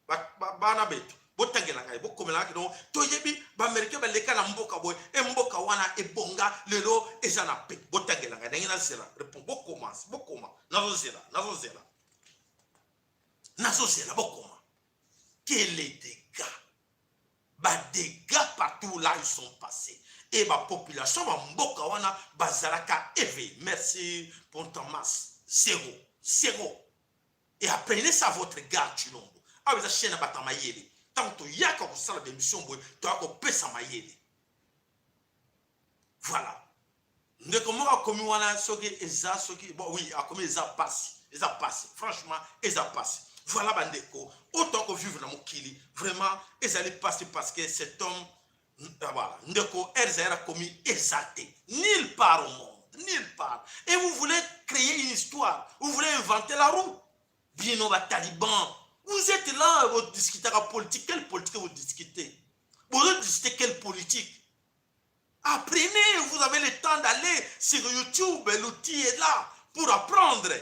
bah na betu. Botangela nga, bokomela nga donc, toyebi bah Américains bah leka na mboka boy, et mboka wana e bonga lelo ezana pe. Botangela nga, n'engina zela. Réponds, bokoma, nazo zela, bokoma. Quel est dégâts? Bah dégâts partout là ils sont passés. Et ma population, ma mboka wana bazalaka éveillé. Merci pour ton masse. Zéro. Et apprenez ça à votre garde, Chilombo. Ah, vous avez chaîne à Batamayele. Tant que y a comme ça la démission, tu as coupé sa maïele. Voilà. Ne comment a commis wana soki eza soki bon oui a commis eza passe. Franchement, eza passe. Voilà, bandeko, autant que vivre dans mon kili, vraiment, ils allaient passer parce que cet homme, voilà, ndeko, Erzaïra a commis exalté, nulle part au monde, nulle part. Et vous voulez créer une histoire, vous voulez inventer la roue. Bien, on va taliban. Vous êtes là, vous discutez la politique. Quelle politique vous discutez? Vous discutez quelle politique? Apprenez, vous avez le temps d'aller sur YouTube, l'outil est là pour apprendre.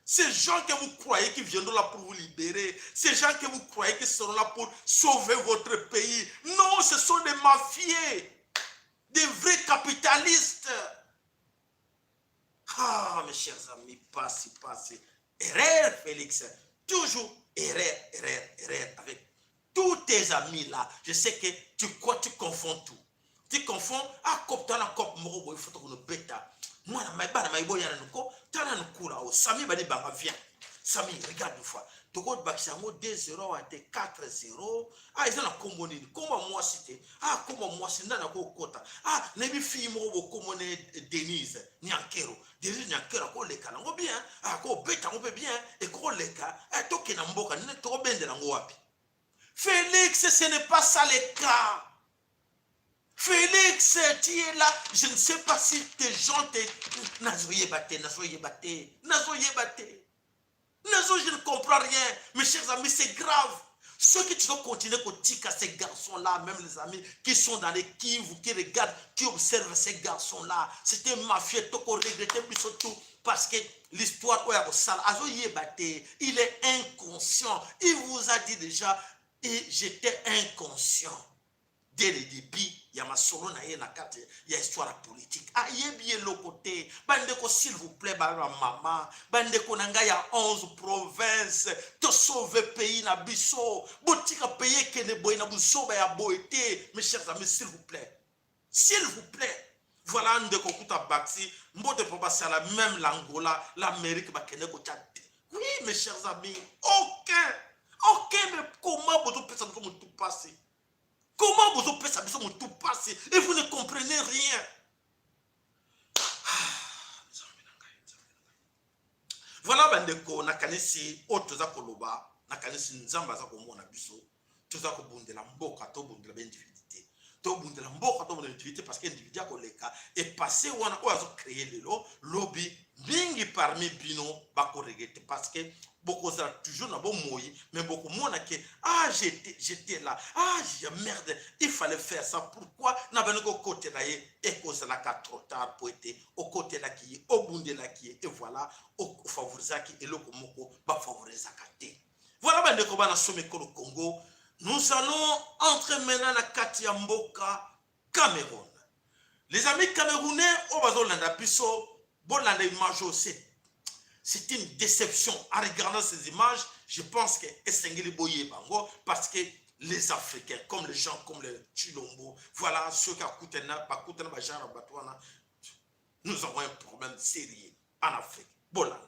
Ces gens que vous croyez qui viendront là pour vous libérer, ces gens que vous croyez qui seront là pour sauver votre pays, non, ce sont des mafieux, des vrais capitalistes. Ah, mes chers amis, passe. Erreur, Félix. Toujours erreur avec tous tes amis là. Je sais que tu confonds tout. Tu confonds, copta na cop moro il faut que nous bêta. Moi, na maibo yana nuko, tana nukula o Sami bani banga vient. Sami, regarde une fois. Toko bakisamo 2-0 à 4-0. Ah, ils ont la commune. Comment moi c'était? Ah, comment moi c'est nana ko kota. Ah, nebi fi moro commune Denise, Nyankero. Denise Nyankero ko leka nango bien. Ah, ko bêta on peut bien et ko leka. Ah, toke na mboka, ne toko bende nango wapi. Félix, ce n'est pas ça le cas. Félix, tu es là. Je ne sais pas si tes gens te... Nazoye batte. Nazo, je ne comprends rien. Mes chers amis, c'est grave. Ceux qui doivent continuer à dire à ces garçons-là, même les amis qui sont dans les Kivu, qui regardent, qui observent ces garçons-là, c'était mafieux, toko regretté, surtout. parce que l'histoire, il est inconscient. Il vous a dit déjà, et j'étais inconscient. Dès le début, il y a ma solo na il y a histoire politique. Ah, il y a bien le côté. Bandeko, s'il vous plaît, maman. Bandeko nanga, il y a 11 provinces. Te sauver pays na biso. Botika pays que ne boy na buso ba ya boité. Mes chers amis, s'il vous plaît. S'il vous plaît. Voilà, ndeko kuta baxi. Mbote poba sala même l'Angola, l'Amérique ba kene ko tchate. Oui, mes chers amis. Aucun, mais comment vous pouvez ça comme tout passer? Comment vous pouvez ça comme tout passer et vous ne comprenez rien? Voilà, bandeko nakanisi otoza koloba, nakanisi nzamba za komona biso, toza ko bundela mboka to bundela bendividité. To bundela mboka to bundela bendividité parce que individu koleka est passé wana oazo créer lelo lobby bingi parmi bino bako regretter parce que beaucoup ça toujours na bon moyi mais beaucoup mona que ah j'étais là ah merde il fallait faire ça pourquoi na banoko côté là et cause la trop tard pour être au côté là qui au bunde là qui et voilà au favoriser qui et le komoko ba favoriser kate voilà bandeko bana someko le Congo. Nous allons entrer maintenant na Katia Mboka, Cameroun. Les amis camerounais, au bazolanda biso, bolanda image c'est une déception. En regardant ces images, je pense que Esengeli Boye Bango, parce que les Africains, comme les gens comme les Chilombo, voilà, ceux qui nous avons un problème sérieux en Afrique. Bolanda.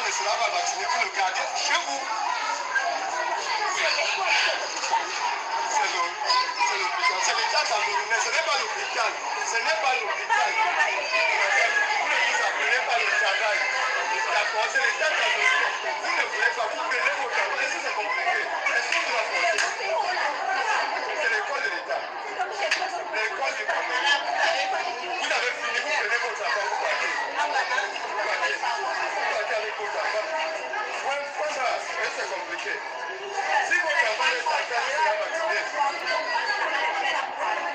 Ne sera pas vacciné pour le garder chez vous. C'est l'État camerounais, ce n'est pas l'hôpital. Ce n'est pas l'hôpital. Vous ne vous appelez pas le travail. D'accord, c'est l'État camerounais. Vous ne voulez pas, vous prenez vos travaux. Est-ce que c'est compliqué? Est-ce que vous la pensez? C'est l'école de l'État. L'école du Cameroun. Vous avez fini, vous prenez vos travaux, vous partez. C'est compliqué. Si votre enfant est sacré, il sera vacciné.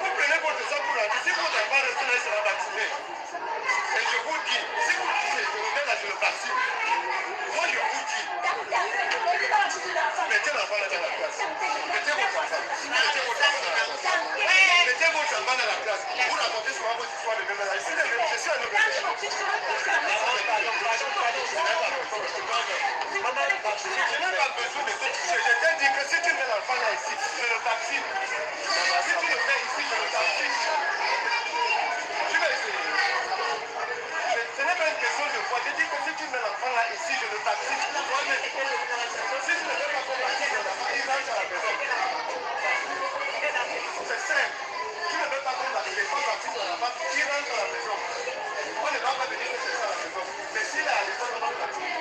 Vous prenez votre sang pour la vie. Si votre enfant reste là, il sera vacciné. Et je vous dis, si vous dites, je remets là, je le vaccine. Moi, je vous dis, mettez l'enfant là dans la classe. Mettez votre enfant. Mettez votre enfant dans la classe. Mettez votre enfant dans la classe. Vous racontez souvent votre histoire de même là. Je suis un homme. Je n'ai pas besoin de te toucher. Je t'ai dit que si tu mets l'enfant là ici, je le vaccine. Si tu le mets ici, je le vaccine. Tu vas essayer. Ce n'est pas une question de foi. Je dis que si tu mets l'enfant là ici, je le vaccine. Si tu ne veux pas qu'on vaccine l'enfant, il rentre à la maison. C'est simple. Tu ne veux pas qu'on vaccine l'enfant, il rentre à la maison. On ne va pas venir chercher ça à la maison. Mais s'il est à l'école, on va vacciner.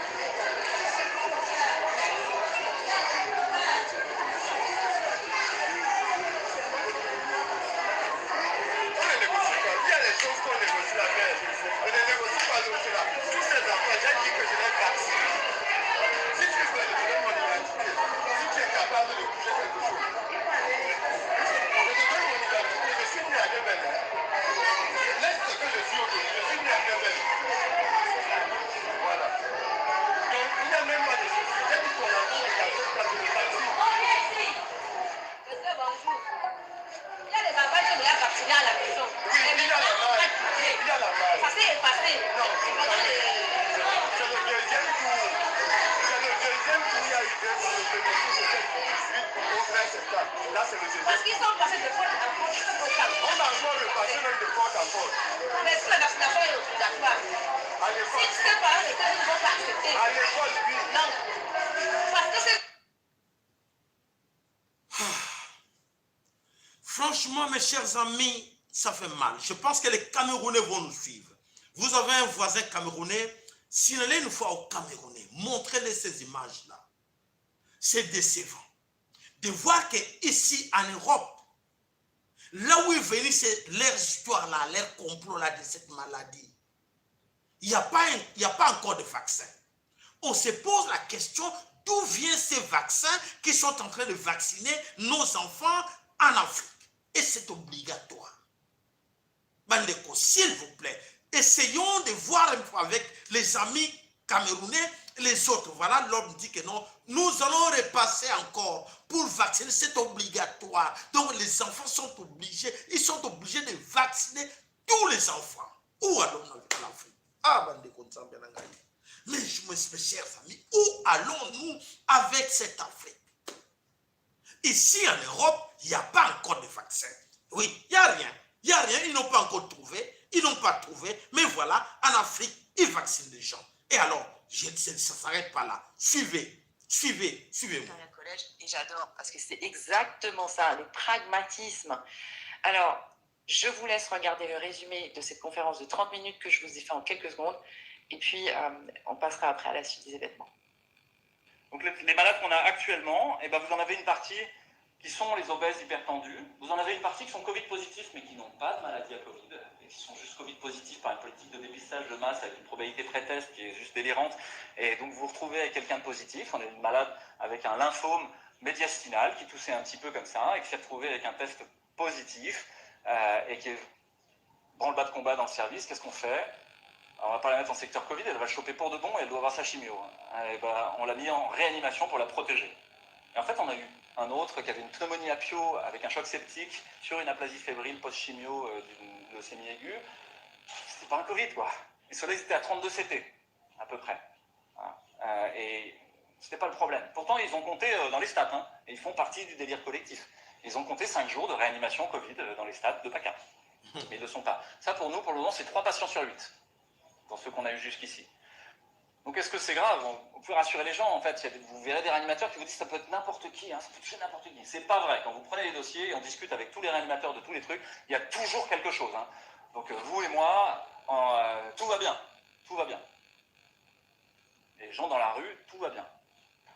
Parce qu'ils sont passés de porte en porte. On a encore repassé même de porte en porte. Mais si la vaccination est obligatoire, À l'école, si ces parents ne vont pas accepter, à l'école, oui. non. Parce que c'est... Franchement, mes chers amis, ça fait mal. Je pense que les Camerounais vont nous suivre. Vous avez un voisin camerounais, s'il allait une fois au Camerounais, montrez-les ces images-là. C'est décevant. de voir qu'ici en Europe, là où ils venaient, c'est leur histoire là, leur complot là de cette maladie. Il n'y a pas encore de vaccin. On se pose la question, d'où viennent ces vaccins qui sont en train de vacciner nos enfants en Afrique? Et c'est obligatoire. Bandeko, s'il vous plaît, essayons de voir un peu avec les amis camerounais, les autres. Voilà, l'homme dit que non, nous allons repasser encore pour vacciner, c'est obligatoire. Donc les enfants sont obligés, ils sont obligés de vacciner tous les enfants. Où allons-nous en Afrique? Ah, Bandeko, mais mes chers amis, où allons-nous avec cette Afrique? Ici en Europe, il n'y a pas encore de vaccin. Oui, il n'y a rien. Il n'y a rien, ils n'ont pas encore trouvé. Ils n'ont pas trouvé. Mais voilà, en Afrique, ils vaccinent les gens. Et alors, ça ne s'arrête pas là. Suivez-moi. Dans le collège, et j'adore, parce que c'est exactement ça, le pragmatisme. Alors, je vous laisse regarder le résumé de cette conférence de 30 minutes que je vous ai fait en quelques secondes. Et puis, on passera après à la suite des événements. Donc les malades qu'on a actuellement, eh ben, vous en avez une partie qui sont les obèses hypertendus. Vous en avez une partie qui sont Covid positifs mais qui n'ont pas de maladie à Covid et qui sont juste Covid positifs par une politique de dépistage de masse avec une probabilité pré-test qui est juste délirante. Et donc vous vous retrouvez avec quelqu'un de positif. On a une malade avec un lymphome médiastinal qui toussait un petit peu comme ça et qui s'est retrouvé avec un test positif et qui est branle-bas de combat dans le service. Qu'est-ce qu'on fait? Alors, on va pas la mettre en secteur Covid, elle va le choper pour de bon et elle doit avoir sa chimio. Et ben, on l'a mis en réanimation pour la protéger. Et en fait, on a eu un autre qui avait une pneumonie à pio avec un choc septique sur une aplasie fébrile post-chimio d'une leucémie aiguë. C'était pas un Covid, quoi. Et ceux-là, ils étaient à 32 CT, à peu près. Voilà. Et c'était pas le problème. Pourtant, ils ont compté dans les stats, hein, et ils font partie du délire collectif. Ils ont compté 5 jours de réanimation Covid dans les stats de PACA. Mais ils ne le sont pas. Ça, pour nous, pour le moment, c'est 3 patients sur 8. Pour ceux qu'on a eu jusqu'ici. Donc est-ce que c'est grave? On peut rassurer les gens, en fait. Vous verrez des réanimateurs qui vous disent que ça peut être n'importe qui, hein, ça peut toucher n'importe qui. C'est pas vrai. Quand vous prenez les dossiers et on discute avec tous les réanimateurs de tous les trucs, il y a toujours quelque chose. Hein. Donc vous et moi, tout va bien. Tout va bien. Les gens dans la rue, tout va bien.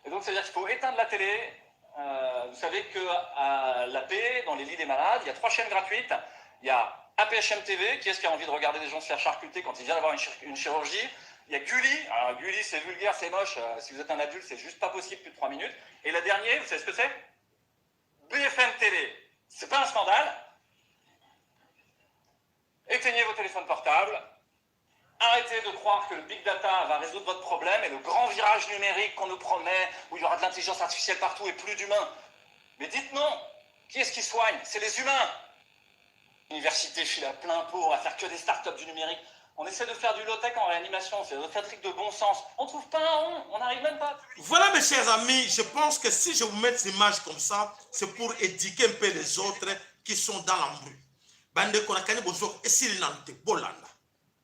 Et donc ça veut dire qu'il faut éteindre la télé. Vous savez qu'à l'AP, dans les lits des malades, il y a 3 chaînes gratuites. Il y a APHM TV, qui est-ce qui a envie de regarder des gens se faire charcuter quand il vient d'avoir une chirurgie? Il y a Gulli, alors Gulli c'est vulgaire, c'est moche, si vous êtes un adulte c'est juste pas possible plus de 3 minutes. Et la dernière, vous savez ce que c'est? BFM TV. C'est pas un scandale? Éteignez vos téléphones portables, arrêtez de croire que le big data va résoudre votre problème et le grand virage numérique qu'on nous promet, où il y aura de l'intelligence artificielle partout et plus d'humains. Mais dites non, qui est-ce qui soigne? C'est les humains. L'université file à plein pot, on va faire que des startups du numérique. On essaie de faire du low-tech en réanimation, c'est de faire des trucs de bon sens. On trouve pas un rond, on n'arrive même pas à publier. Voilà mes chers amis, je pense que si je vous mets ces images comme ça, c'est pour éduquer un peu les autres qui sont dans la rue. Bande konakane bonjour et s'il n'en était bolanda.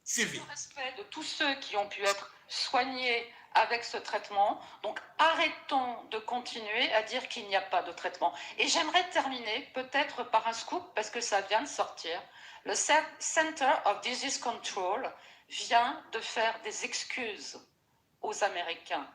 Suivi. Respect de tous ceux qui ont pu être soignés avec ce traitement. Donc arrêtons de continuer à dire qu'il n'y a pas de traitement. Et j'aimerais terminer peut-être par un scoop parce que ça vient de sortir. Le Center of Disease Control vient de faire des excuses aux Américains.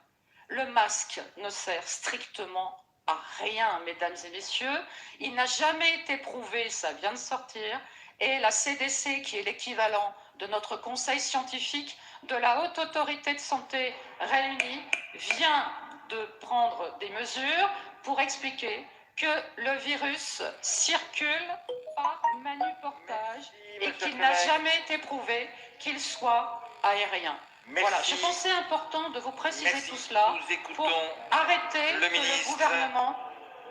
Le masque ne sert strictement à rien, mesdames et messieurs. Il n'a jamais été prouvé, ça vient de sortir. Et la CDC, qui est l'équivalent de notre conseil scientifique, de la Haute Autorité de Santé réunie, vient de prendre des mesures pour expliquer que le virus circule par manuportage et qu'il n'a jamais été prouvé qu'il soit aérien. Merci. Voilà, je pensais important de vous préciser tout cela pour arrêter le que le ministre. gouvernement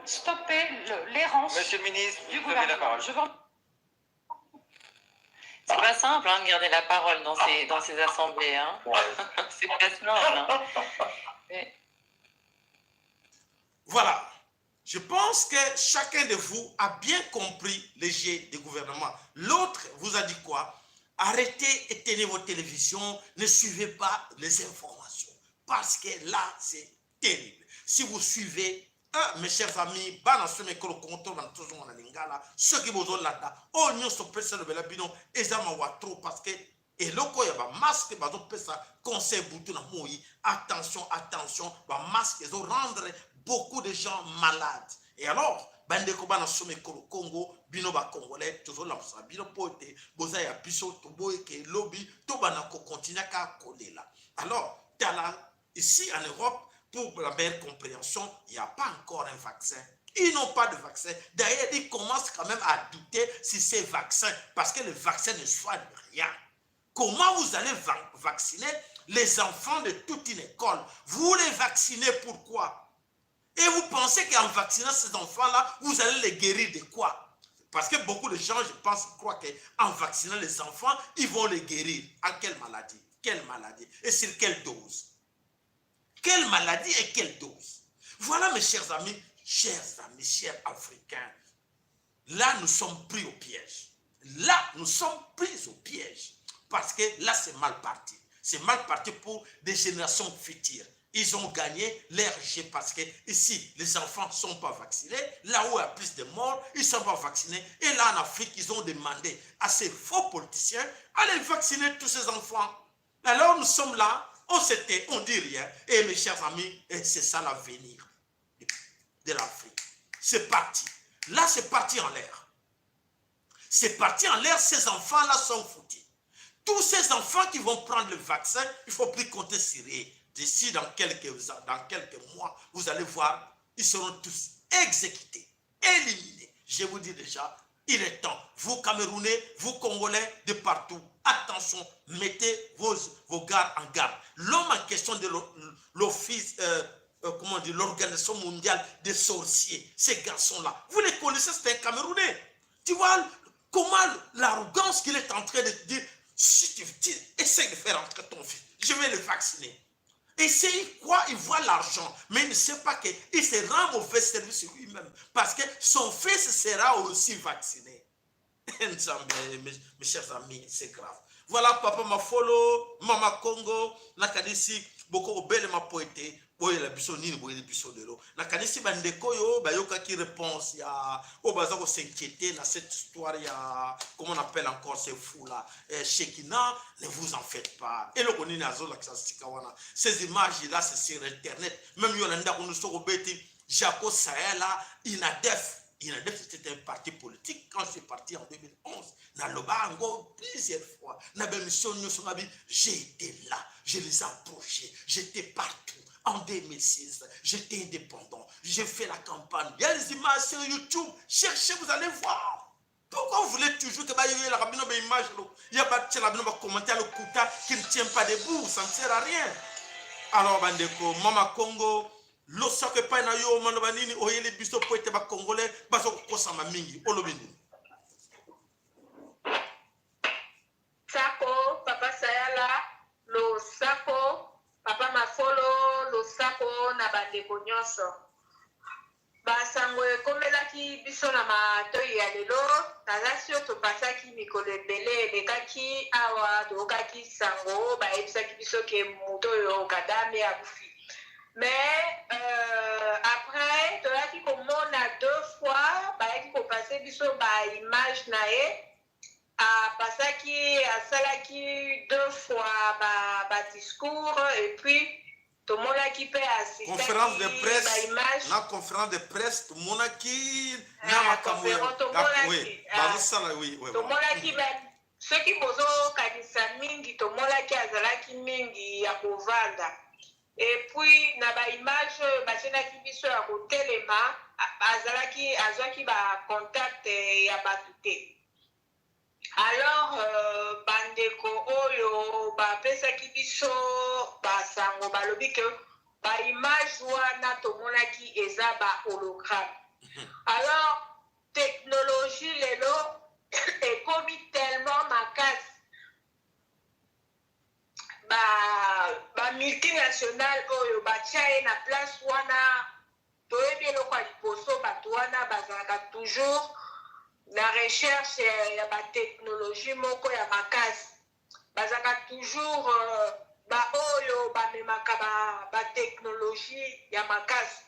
stopper l'errance Monsieur le ministre, du vous avez la gouvernement. parole. Je vous... C'est pas simple hein, de garder la parole dans ces assemblées. Hein. C'est pas simple. Hein. Mais... Voilà. Je pense que chacun de vous a bien compris les jets du gouvernement. L'autre vous a dit quoi? Arrêtez, éteignez vos télévisions, ne suivez pas les informations. Parce que là, c'est terrible. Si vous suivez, mes chers amis, ceux qui vous ont là, oh, nous sommes pressés de la bino, et ça m'a trop parce que, et le quoi, il y a un masque, bah, donc, ça, conseil, bouton, attention, attention, bah, masque, ils ont rendre beaucoup de gens malades. Et alors, bandeko bana somme Congo, bino ba congolais, toujours la bino pote, boza ya biso toboye ke lobby, to bana ko continue ka kolela. Alors, ici en Europe, pour la meilleure compréhension, il n'y a pas encore un vaccin. Ils n'ont pas de vaccin. D'ailleurs, ils commencent quand même à douter si c'est vaccin, parce que le vaccin ne soigne rien. Comment vous allez vacciner les enfants de toute une école? Vous les vaccinez pourquoi? Et vous pensez qu'en vaccinant ces enfants-là, vous allez les guérir de quoi? Parce que beaucoup de gens, je pense, croient qu'en vaccinant les enfants, ils vont les guérir. À quelle maladie? Quelle maladie? Et sur quelle dose? Quelle maladie et quelle dose? Voilà, mes chers amis, chers Africains. Là, nous sommes pris au piège. Là, nous sommes pris au piège. Parce que là, c'est mal parti. C'est mal parti pour des générations futures. Ils ont gagné leur jeu parce que ici, les enfants ne sont pas vaccinés. Là où il y a plus de morts, ils ne sont pas vaccinés. Et là, en Afrique, ils ont demandé à ces faux politiciens d'aller vacciner tous ces enfants. Alors, nous sommes là, on s'était, on dit rien. Et mes chers amis, c'est ça l'avenir de l'Afrique. C'est parti. Là, c'est parti en l'air. C'est parti en l'air, ces enfants-là sont foutus. Tous ces enfants qui vont prendre le vaccin, il ne faut plus compter sur eux. D'ici dans quelques mois, vous allez voir, ils seront tous exécutés, éliminés. Je vous dis déjà, il est temps. Vous Camerounais, vous Congolais, de partout, attention, mettez vos gardes en garde. L'homme en question de l'office, comment dire, l'Organisation mondiale des sorciers, ces garçons-là, vous les connaissez, c'est un Camerounais. Tu vois comment l'arrogance qu'il est en train de dire, si tu essaies de faire entrer ton fils, je vais le vacciner. Et c'est quoi? Il voit l'argent, mais il ne sait pas qu'il se rend mauvais service lui-même, parce que son fils sera aussi vacciné. Mes chers amis, c'est grave. Voilà, papa ma follow, maman Congo, la kadisi, beaucoup au bel ma poété, boye la biso nini boye la biso de l'eau. La kadisi bandeko yo, bayoka qui réponse ya, au bazako s'inquiéter dans cette histoire ya, comment on appelle encore ces fous là, Shekina, ne vous en faites pas. Et le konini azola kisasikawana. Ces images là, c'est sur internet. Même Yolanda Kounousso Beti, Jaco Sahela, Inadef. C'était un parti politique. Quand je suis parti en 2011, dans le Bango, plusieurs fois, j'ai été là, je les ai approchés, j'étais partout. En 2006, j'étais indépendant, j'ai fait la campagne. Il y a les images sur YouTube, cherchez, vous allez voir. Pourquoi vous voulez toujours que il y ait la image, il y a un commentaire le Kouta qui ne tient pas debout, ça ne sert à rien. Alors, Bandeko, Mama Congo, losaka pa na yo manoba nini oyele biso po ete ba congolais bazo kosama mingi olobini Sako papa sayala lo sako papa mafolo lo sako na bandeko nyonso basango ekomelaki biso na matoi ya lelo nazasi oyo topasaki mikolo ebele elekaki awa toyokaki sango bayebisaki biso ke moto oyo kadame akufi. Mais après, tu as dit qu'on a 2 fois, qu'on passait biso ba image nae, a passé qui a salaki 2 fois ba discours et puis tout le monde qui peut assister. Conférence de presse. La conférence de presse, tout le monde qui na conférence tout le monde oui. Tout le monde qui ceux qui posent kanisa mingi, tout le monde qui azalaki mingi ya kovanda. Et puis, na ba image, basenaki biso ya kotelema, azwaki ba contact ya batute. Alors, bandeko oyo bapesaki biso basango balobi ke ba image wana tomonaki eza ba hologramme. Alors, technologie lelo ekomi tellement makasi. Ba multinational oyo batia na place wana toyebi eloko ya liboso bato wana bazalaka toujours na recherche ya batechnologie moko ya makasi bazalaka toujours baoyo bamemaka batechnologie ya makasi.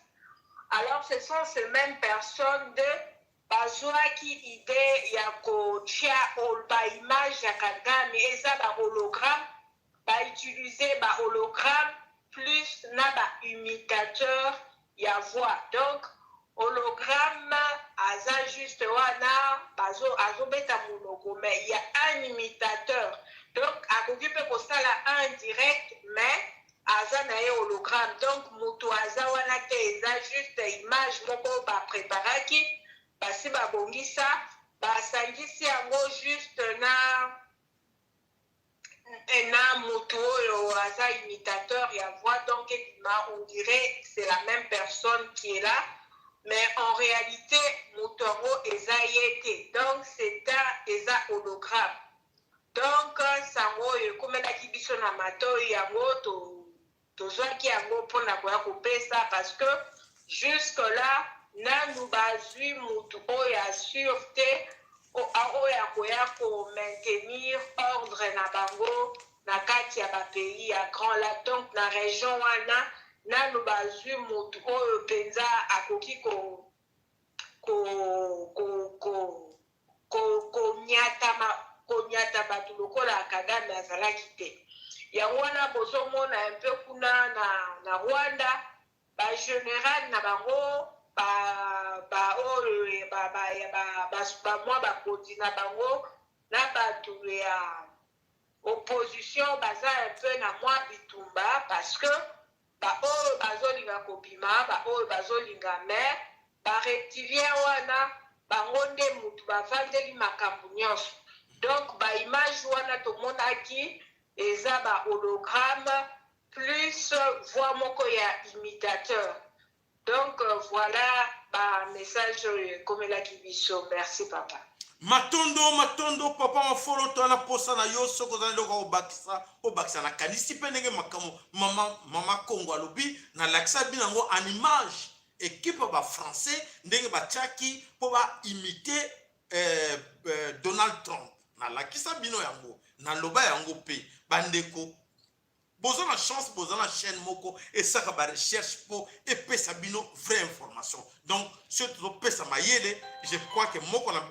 Alors ce sont ces mêmes personnes de bazwaki idée ya kotia ba image ya Kagame eza ba hologramme utiliser ba hologramme plus na ba imitateur ya voix. Donc hologramme aza juste wana azobeta monoko, mais il y a un imitateur, donc akoki mpe kosala un direct, mais aza na ye hologramme, donc moto aza wana te, eza juste image moko bapreparaki basi babongisa basangisi yango juste na moto oyo aza imitateur ya voix, donc on dirait c'est la même personne qui est là, mais en réalité moto yango eza ye te, donc c'est un eza hologramme. Donc sango oyo ekomelaki biso na matoi yango tozwaki yango mpona koya kopesa, parce que jusque là nanu bazwi motu oyo assure te oyo akoya komaintenir ordre na bango na kati ya bapays ya Grand Lac, donc na région wana nanu bazwi motu oyo mpenza akoki konyata bato lokola Kagame azalaki te. Yango wana bozomona un peu kuna na Rwanda bagénéral na bango mwa bakoti na bango na bato ya opposition baza un peu na mwa bitumba, parce que baoyo bazolinga kobima baoyo bazolinga mer bareptilien wana bango nde mutu bavandeli makambo nyonso. Donc baimage wana tomonaki eza bahologramme plus voix moko ya imitateur. Donc voilà ba message ekomelaki biso. Merci papa. Matondo papa mafolo to na posa na yo soko za ndoko obakisa na kanisi pe ndenge makamo mama Kongo alobi na lakisa binango en image équipe ba français ndenge batiaki po ba imiter Donald Trump na lakisa bino yango na loba yango pe bandeko bozo na chance bozo na chaîne moko et ça ba recherche pour epesa bino vraie information. Donc surtout pesa mayele, je crois que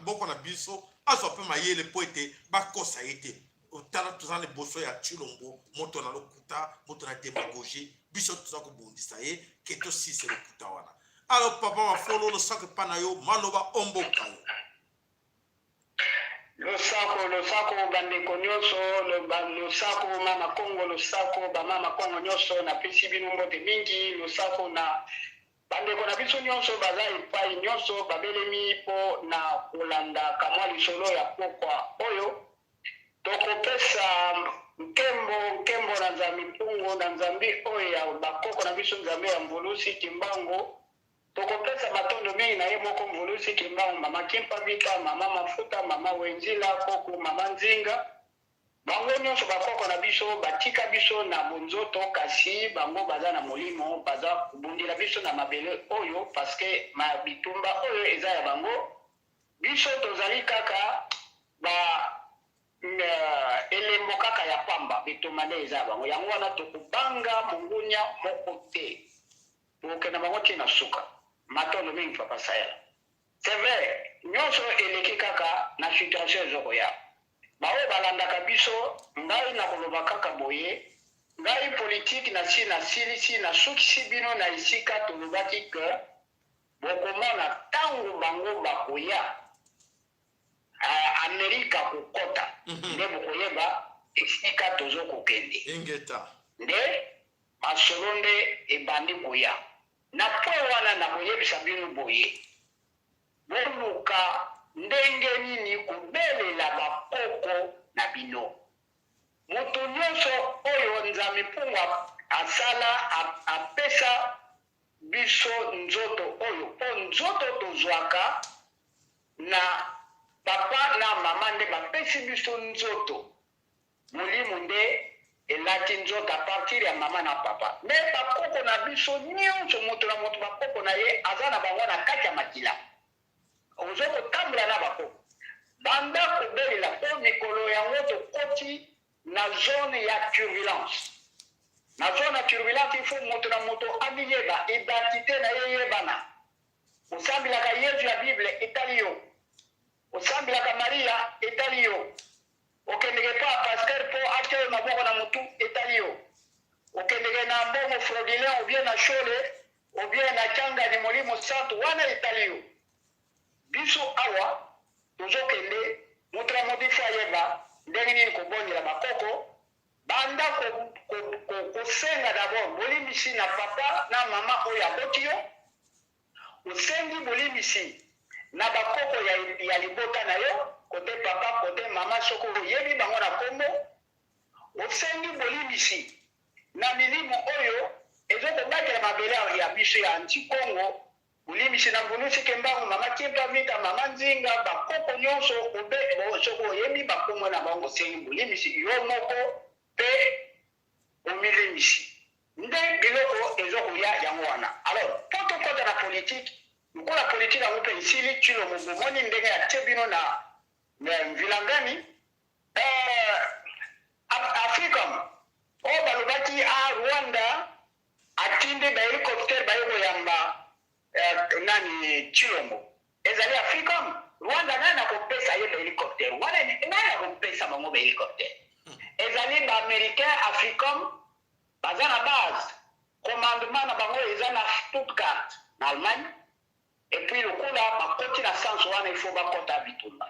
moko na biso azo pe mayele po ete ba kosa ete otala tuzana boso ya chilombo moto na lokuta moto na démagogie biso tuzako bondisa ye keto si c'est lokuta wana. Alors papa wa follow le sac panayo maloba omboka yo. Le sako bandeko nyonso le sako mama Kongo, le sako ba mama Kongo nyonso na pesi bino mbote mingi, le sako na bandeko na biso nyonso baza epai nyonso babelemi po na kolanda kamwa lisolo ya pokwa oyo tokopesa nkembo na nzambi mpungu na nzambi oyo ya bakoko na biso nzambe ya Mvulusi Kimbangu. Tokopesa matondo mingi na ye moko Mvulusi Kimbangu, mama Kimpabika, mama Mafuta, mama Wenzila, koko mama Nzinga. Bango nyonso bakoko na biso batika biso na bonzoto, kasi bango baza na molimo baza kubundila biso na mabele oyo parce que ma bitumba oyo eza ya bango. Biso tozali kaka elembo kaka ya pamba bitumba nde eza bango. Yango wana tokubanga mungunya moko te okena bango tina suka matondo mingi papa sayela. C'est vrai nyonso eleki kaka na situation ezoko ya baoyo balandaka biso ngai na koloba kaka boye ngai politique na silisi na sukisi bino na isika tolobaki ke bokomona ntango bango bakoya Amerika kokota nde bokoyeba esika tozokokende nde masolo nde ebandi koya na po wana na koyebisa bino boye boluka ndenge nini kobelela bakoko na bino. Moto nyonso oyo nzambe mpungu asala apesa biso nzoto oyo po nzoto tozwaka na papa na mama nde bapesi biso nzoto. Molimo nde elati nzoto a partir ya mama na papa. Me bakoko na biso nyonso moto na moto bakoko na ye aza na bango na kati ya makila. Ozoko tambula na bakoko. Banda kobelela po mikolo yango tokoti na zone ya turbulence. Na zone ya turbulence il faut moto na moto abiyeba identité na ye yebana. Osambilaka Yesu ya Bible etali yo. Osambilaka Maria etali yo. Okendeke pa pasteur po atyo maboko na mutu etali yo. Okendeke na mbongo fraudulent ou bien na chole ou bien na changa ni molimo santo wana italio biso awa tozokende mutra modifa yeba ndenge nini kobonela bakoko banda kosenga d'abord bolimisi na papa na mama oyo aboti yo osengi bolimisi na bakoko ya libota na yo kote papa kote mama soko oyebi bango na kombo osengi bolimisi na milimo oyo ezokobatela mabele ya biso ya anti-Congo bolimisi na mbunusi kembango mama kimpa vita mama nzinga bakoko nyonso soko oyebi bakombo na bango osengi bolimisi yo moko pe omilimisi nde biloko ezokoya yango wana. Alors potokota na politique lokola politique yango mpe esili tshilo momoni ndenge atie bino na mvilangani afrika oyo balobaki Rwanda atinde bahélicoptère baye koyamba nani Chilombo ezali afrika Rwanda nani akopesa ye bahélicoptère wana nani akopesa bango bahélicoptère ezali baaméricain africain baza na base commandement na bango eza na Stuttgart na Allemagne et puis lokola bakoti na sanso wana il faut bakota bitumba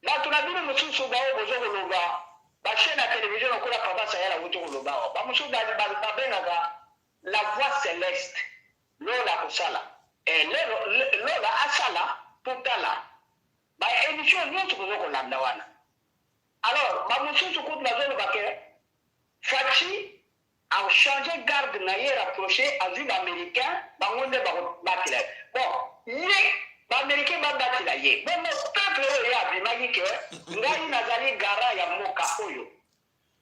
bato na bino mosusu bao bozokoloba bachaîne ya télévision lokola papa sayala wuti koloba awa bamosusu babengaka la voix céleste lola kosala lola asala totala baémission nyonso kozokolanda wana. Alors bamosusu kutu bazoloba ke Fachi a changé garde na ye rapproché azwi baaméricain bango nde bakobatela bon ye baaméricain babatela ye bongo peuple oyo ye abimaki ke ngai nazali gara ya mboka oyo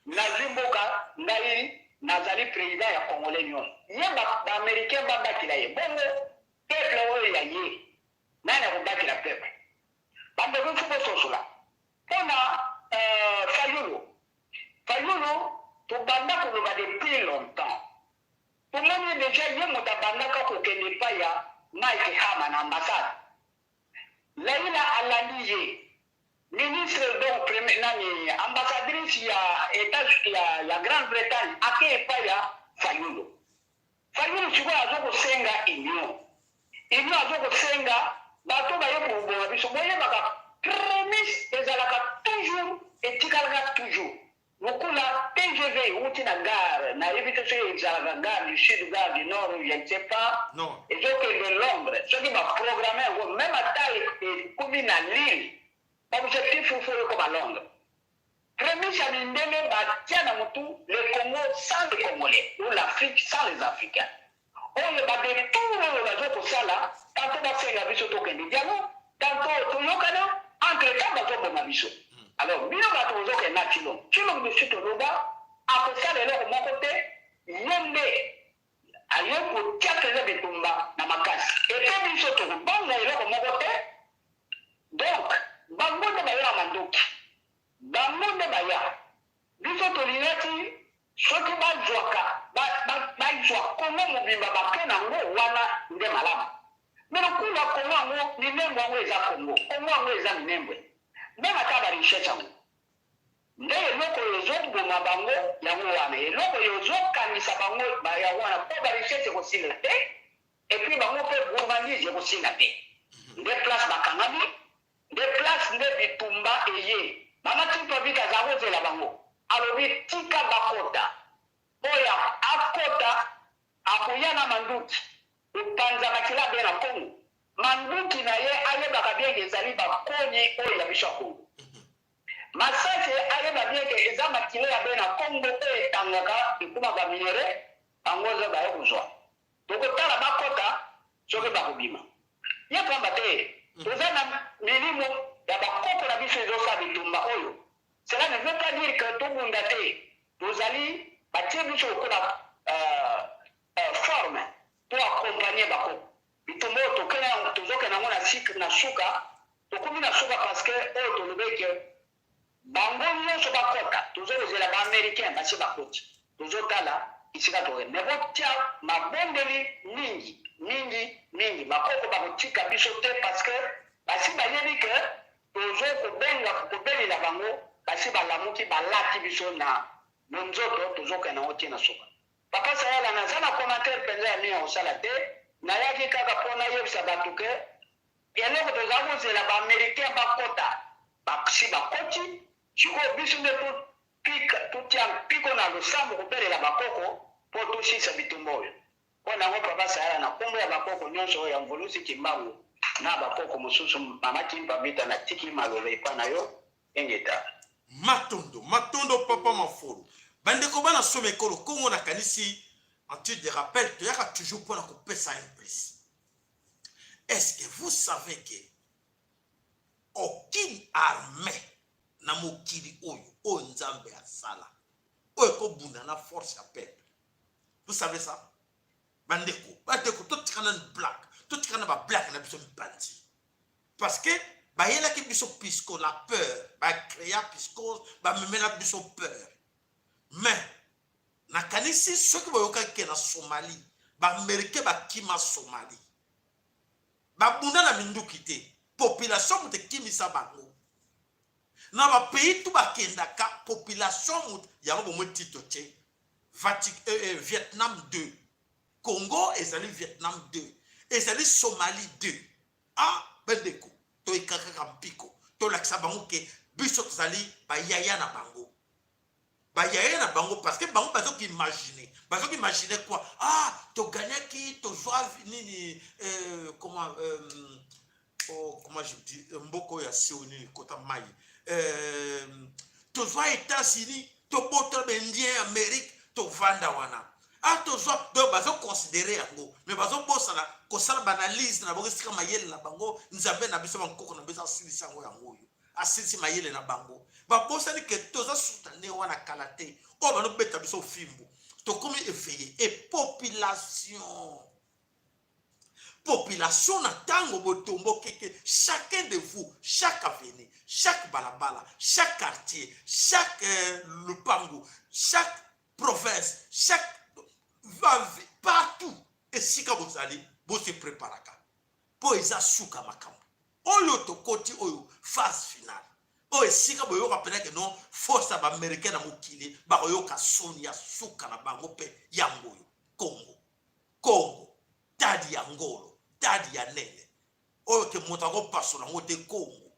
nazwi mboka ngai nazali président ya congolais nyonso ye baaméricain babatela ye bongo peuple oyo ya ye nani akobatela peuple bandeko mfu bososola mpona Fayulu tobanda koloba depuis longtemps tomoni déjà ye moto abandaka kokende epai ya Mike Hama na ambassade Laila alandi ye ministre donc nani ambassadrice ya Grande-Bretagne ake epai ya Fayulu sikoyo azokosenga union azokosenga bato baye koboma biso boyebaka prémisse ezalaka toujours etikalaka toujours lokola TGV outi na gare nayebi te soki ezalaka gare du sud gare du nord je ne sais pas ezokende Londres soki baprogramme yango même ata ekomi na Lille baobjectif fo ekoma Londres prémisse ya mindele batia na motu le Congo sans les Congolais ou l'Afrique sans les Africains oyo badetour oyo bazokosala tanto basenga biso tokende dialogue tanto toyokana entre temps bazoboma biso. Alors bino bato bozokende na Chilombo biso toloba akosala eloko moko te ye nde aye kotia peza bitumba na makasi epe biso tokobanga eloko moko te donc bango nde baya na mandoki bango nde baya biso tolingaki soki bazwaka bazwa kongo mobimba bake nango wana nde malamu mais lokula kongo yango minembo yango eza kongo yango eza minembwe même ata barichesse yango nde eloko ezoboma bango yango wana eloko ezokangisa bango yango wana mpo barichesse ekosinga te epuis bango mpe gourmandise ekosinga te nde place bakangami nde place nde bitumba eye bamatimpa vita aza kozela bango alobi tika bakota oyo akota akoya na manduki epanza makila be na kongo manduki na ye ayebaka bienge ezali bakoni oyo ya biso ya kongo masase ayeba bienge eza makila ya be na kongo oyo etangaka ekumaka minere bango ozo baye kozwa tokotala bakota soki bakobima ye pamba te toza na milimo ya bakoko na biso ezosa bitumba oyo cela ne veut pas dire que tobunda te tozali batie biso lokola forme po accompagner bakoko bitumba oyo tozokenda yango na suka tokomi na suka parce que oyo tolobeke bango nyonso bakota tozokozela baaméricain basi bakoti tozotala isika tokende me botia mabondeli mingi bakoko bakotika biso te parce que basi bayebi ke tozokobelela bango basi balamuki balati biso na nzoto tozokenda yango tie na suka Papa Sayala naza na commentaire penza ya mia osala te nayaki kaka mpona yebisa bato ke eloko toza kozela baaméricain bakota basi bakoti sikoyo biso nde totia mpiko na losambo kobelela bakoko mpo tosisa bitumba oyo mpo nango papa Sayala na nkombo ya bakoko nyonso oyo ya mvolusi kimbangu na bakoko mosusu mama kimpa vita na tiki maloba epa na yo engeta matondo papa mafolo bandeko bana some ekolo kongo na kanisi en titre de rappel toyaka toujours mpona kopesa imprécis. Est-ce que vous savez que aucune armée na mokili oyo nzambe asala oyo ekobunda na force ya peuple? Vous savez ça? bandeko totikana black totikana ba black na biso mpanzi parce que bayelaki biso pisco la peur bacréa pisco bamemela biso peur mais nakanisi soki boyokaki na Somalie baaméricain bakima Somalie babunda na minduki te population moto ekimisa bango na bapays tu bakendaka population moto yango bomwe tito te Vietnam 2 Congo ezali Vietnam 2 ezali Somalie 2 bandeko toyekaka mpiko tolakisa bango ke biso tozali bayaya na bango parce que bango bazoki imaginer quoi toganyaki tozwa nini comment je dis mboko ya sioni kota mai tozwa États-Unis tobotela bendien Amérique tovanda wana tozwa donc bazoconsidere yango mais bazobosana kosala banalise na bango esika mayele na bango nzambe na biso bankoko na biso asilisi yango oyo asilisi mayele na bango babosani ke toza sutane wana kala te oyo banobeta biso fimbu tokomi éveillé et population na tango botombo keke chacun de vous chaque avenue chaque balabala chaque quartier chaque lupango chaque province chaque partout esika bozali bose préparaka po eza suka makambo oyo tokoti oyo phase finale oyo esika boyoka penake non force baaméricain na mokili bakoyoka soni ya suka na bango mpe yango oyo Congo tadi ya ngolo tadi ya nene oyo ke moto akopasola yango te Congo.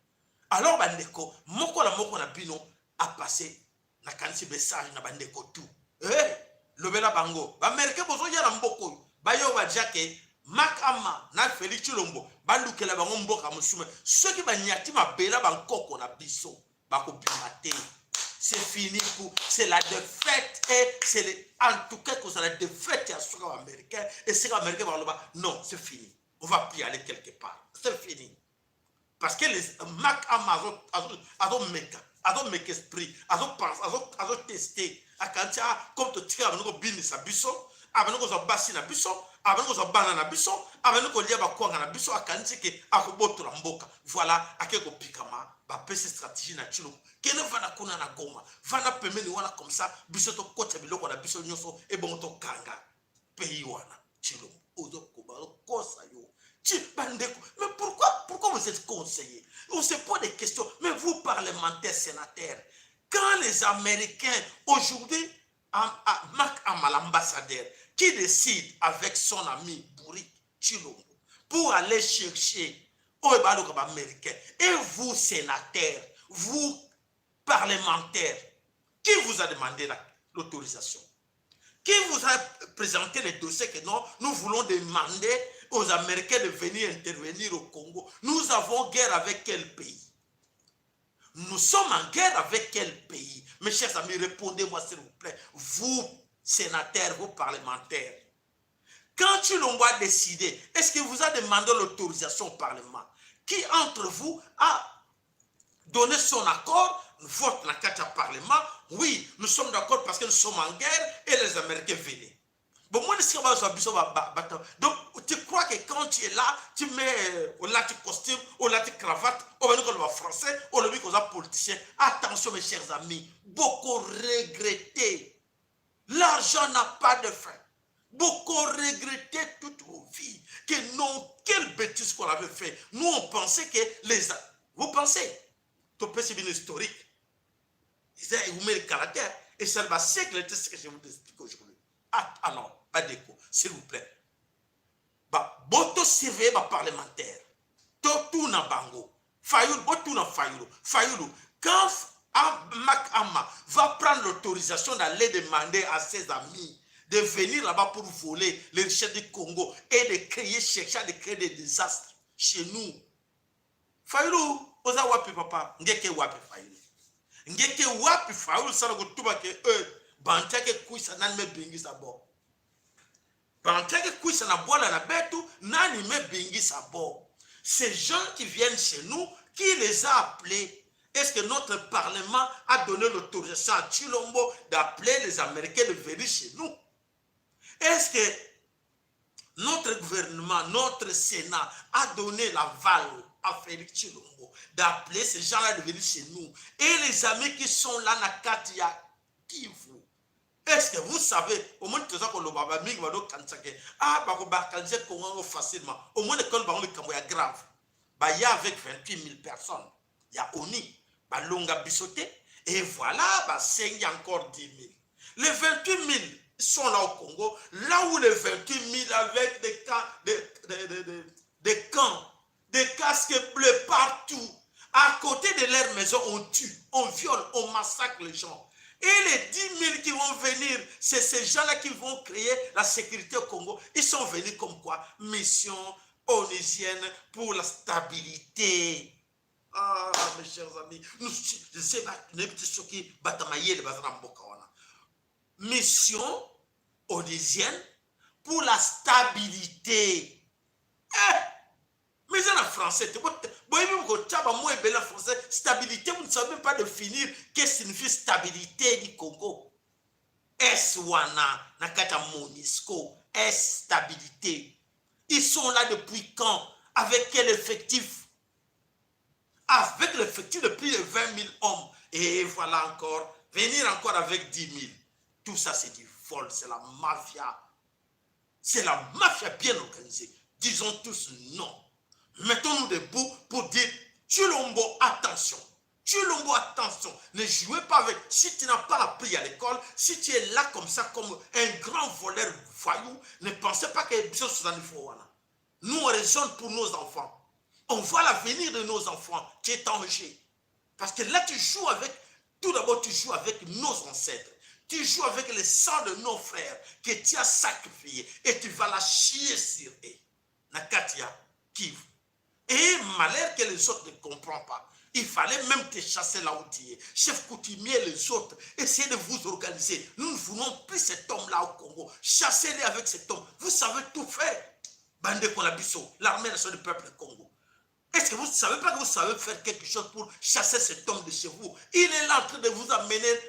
Alors bandeko moko na bino apase na kanisi message na bandeko tu lobela bango baaméricain bozoya na mboko oyo bayo badiake Mak Ama na Félix Tshilombo bandukela bango mboka mosume soki banyati mabela bankoko na biso bakobima te. C'est fini c'est la défaite et c'est en tout cas que c'est la défaite à ce américain et c'est américain non c'est fini on va plus aller quelque part c'est fini parce que les Mak Ama ado make esprit ado tester akantia comme to tika banoko binisa biso abanoko zo basi na biso abanoko zo bana na biso abanoko lia bakwanga na biso akanti ke akobotola mboka voilà akeko pikama ba pese stratégie na Tshilombo kene vana kuna na Goma vana pemeni wana comme ça biso to kota biloko na biso nyoso e bon to kanga pays wana Tshilombo ozo kobalo kosa yo bandeko. Mais pourquoi vous êtes conseillé? On se pose des questions. Mais vous, parlementaires, sénateurs, quand les Américains, aujourd'hui, Mak Ama, l'ambassadeur, qui décide avec son ami Bouri Tshilombo pour aller chercher aux Américains, et vous, sénateurs, vous, parlementaires, qui vous a demandé l'autorisation? Qui vous a présenté les dossiers que non, nous voulons demander aux Américains de venir intervenir au Congo? Nous avons guerre avec quel pays? Nous sommes en guerre avec quel pays? Mes chers amis, répondez-moi s'il vous plaît. Vous, sénateurs, vous, parlementaires, quand Tshilombo a décidé, est-ce qu'il vous a demandé l'autorisation au Parlement? Qui entre vous a donné son accord? Vote dans le Parlement? Oui, nous sommes d'accord parce que nous sommes en guerre et les Américains venaient. Bon, moi, donc, tu crois que quand tu es là, tu mets au lati costume, au lati cravate, au lati français, au lati politicien. Attention, mes chers amis, beaucoup regretter. L'argent n'a pas de fin. Beaucoup regretter toute vos vies. Que non, quelle bêtise qu'on avait fait. Nous, on pensait que les... Vous pensez? Tu peux c'est bien historique. Vous mettez le caractère. Et ça va siècle, c'est ce que je vous explique aujourd'hui. Ah non, Badeko, s'il vous plaît. Boto surveiller les parlementaires. Tout na bango. Fayoulou, boto na Fayoulou. Fayoulou, quand Mac Ama va prendre l'autorisation d'aller demander à ses amis de venir là-bas pour voler les richesses du Congo et de créer, chercher de créer des désastres chez nous. Fayoulou, oza wapi papa, ngeke wapi Fayoulou. Ngeke wapi Fayoulou, ça ne tuba que bantake kuisa nani me bingisa bo. Bantake kuisa na bola na betu nani me bingisa bo. Ces gens qui viennent chez nous, qui les a appelés? Est-ce que notre Parlement a donné l'autorisation à Chilombo d'appeler les Américains de venir chez nous? Est-ce que notre gouvernement, notre Sénat a donné l'aval à Félix Chilombo d'appeler ces gens-là de venir chez nous? Et les amis qui sont là, Nakatia, qui vous? Est-ce que vous savez, au moins que ça, le baba mingi va donc kantsake, bako bakalje Congo facilement. Au moins que le bako le grave. Il y a avec 28 000 personnes. Il y a Oni. Longa bisoté, et voilà, c'est encore 10 000. Les 28 000 sont là au Congo, là où les 28 000 avec des camps, des casques bleus partout, à côté de leur maison, on tue, on viole, on massacre les gens. Et les 10 000 qui vont venir, c'est ces gens-là qui vont créer la sécurité au Congo. Ils sont venus comme quoi? Mission onusienne pour la stabilité. Ah, mes chers amis, je sais pas, mission onusienne pour la stabilité. Mais en français, stabilité, vous ne savez même pas définir qu'est-ce que signifie stabilité du Congo. Est-ce wana, nakata Monisco, est stabilité. Ils sont là depuis quand? Avec quel effectif? Avec l'effectif de plus de 20 000 hommes. Et voilà encore, venir encore avec 10 000. Tout ça, c'est du vol, c'est la mafia. C'est la mafia bien organisée. Disons tous non. Mettons-nous debout pour dire, Chilombo, attention. Chilombo, attention. Ne jouez pas avec. Si tu n'as pas appris à l'école, si tu es là comme ça, comme un grand voleur voyou, ne pensez pas que nous, on raisonne pour nos enfants. On voit l'avenir de nos enfants qui est en jeu. Parce que là, tu joues avec, tout d'abord, tu joues avec nos ancêtres. Tu joues avec le sang de nos frères que tu as sacrifiés et tu vas la chier sur eux. Nakatia, Kiv. Et malheur que les autres ne comprennent pas. Il fallait même te chasser là où tu es. Chef coutumier, les autres, essayez de vous organiser. Nous ne voulons plus cet homme-là au Congo. Chassez-les avec cet homme. Vous savez tout faire. Bande Kolabiso, l'armée nationale du peuple Congo. Est-ce que vous ne savez pas que vous savez faire quelque chose pour chasser cet homme de chez vous? Il est là en train de vous amener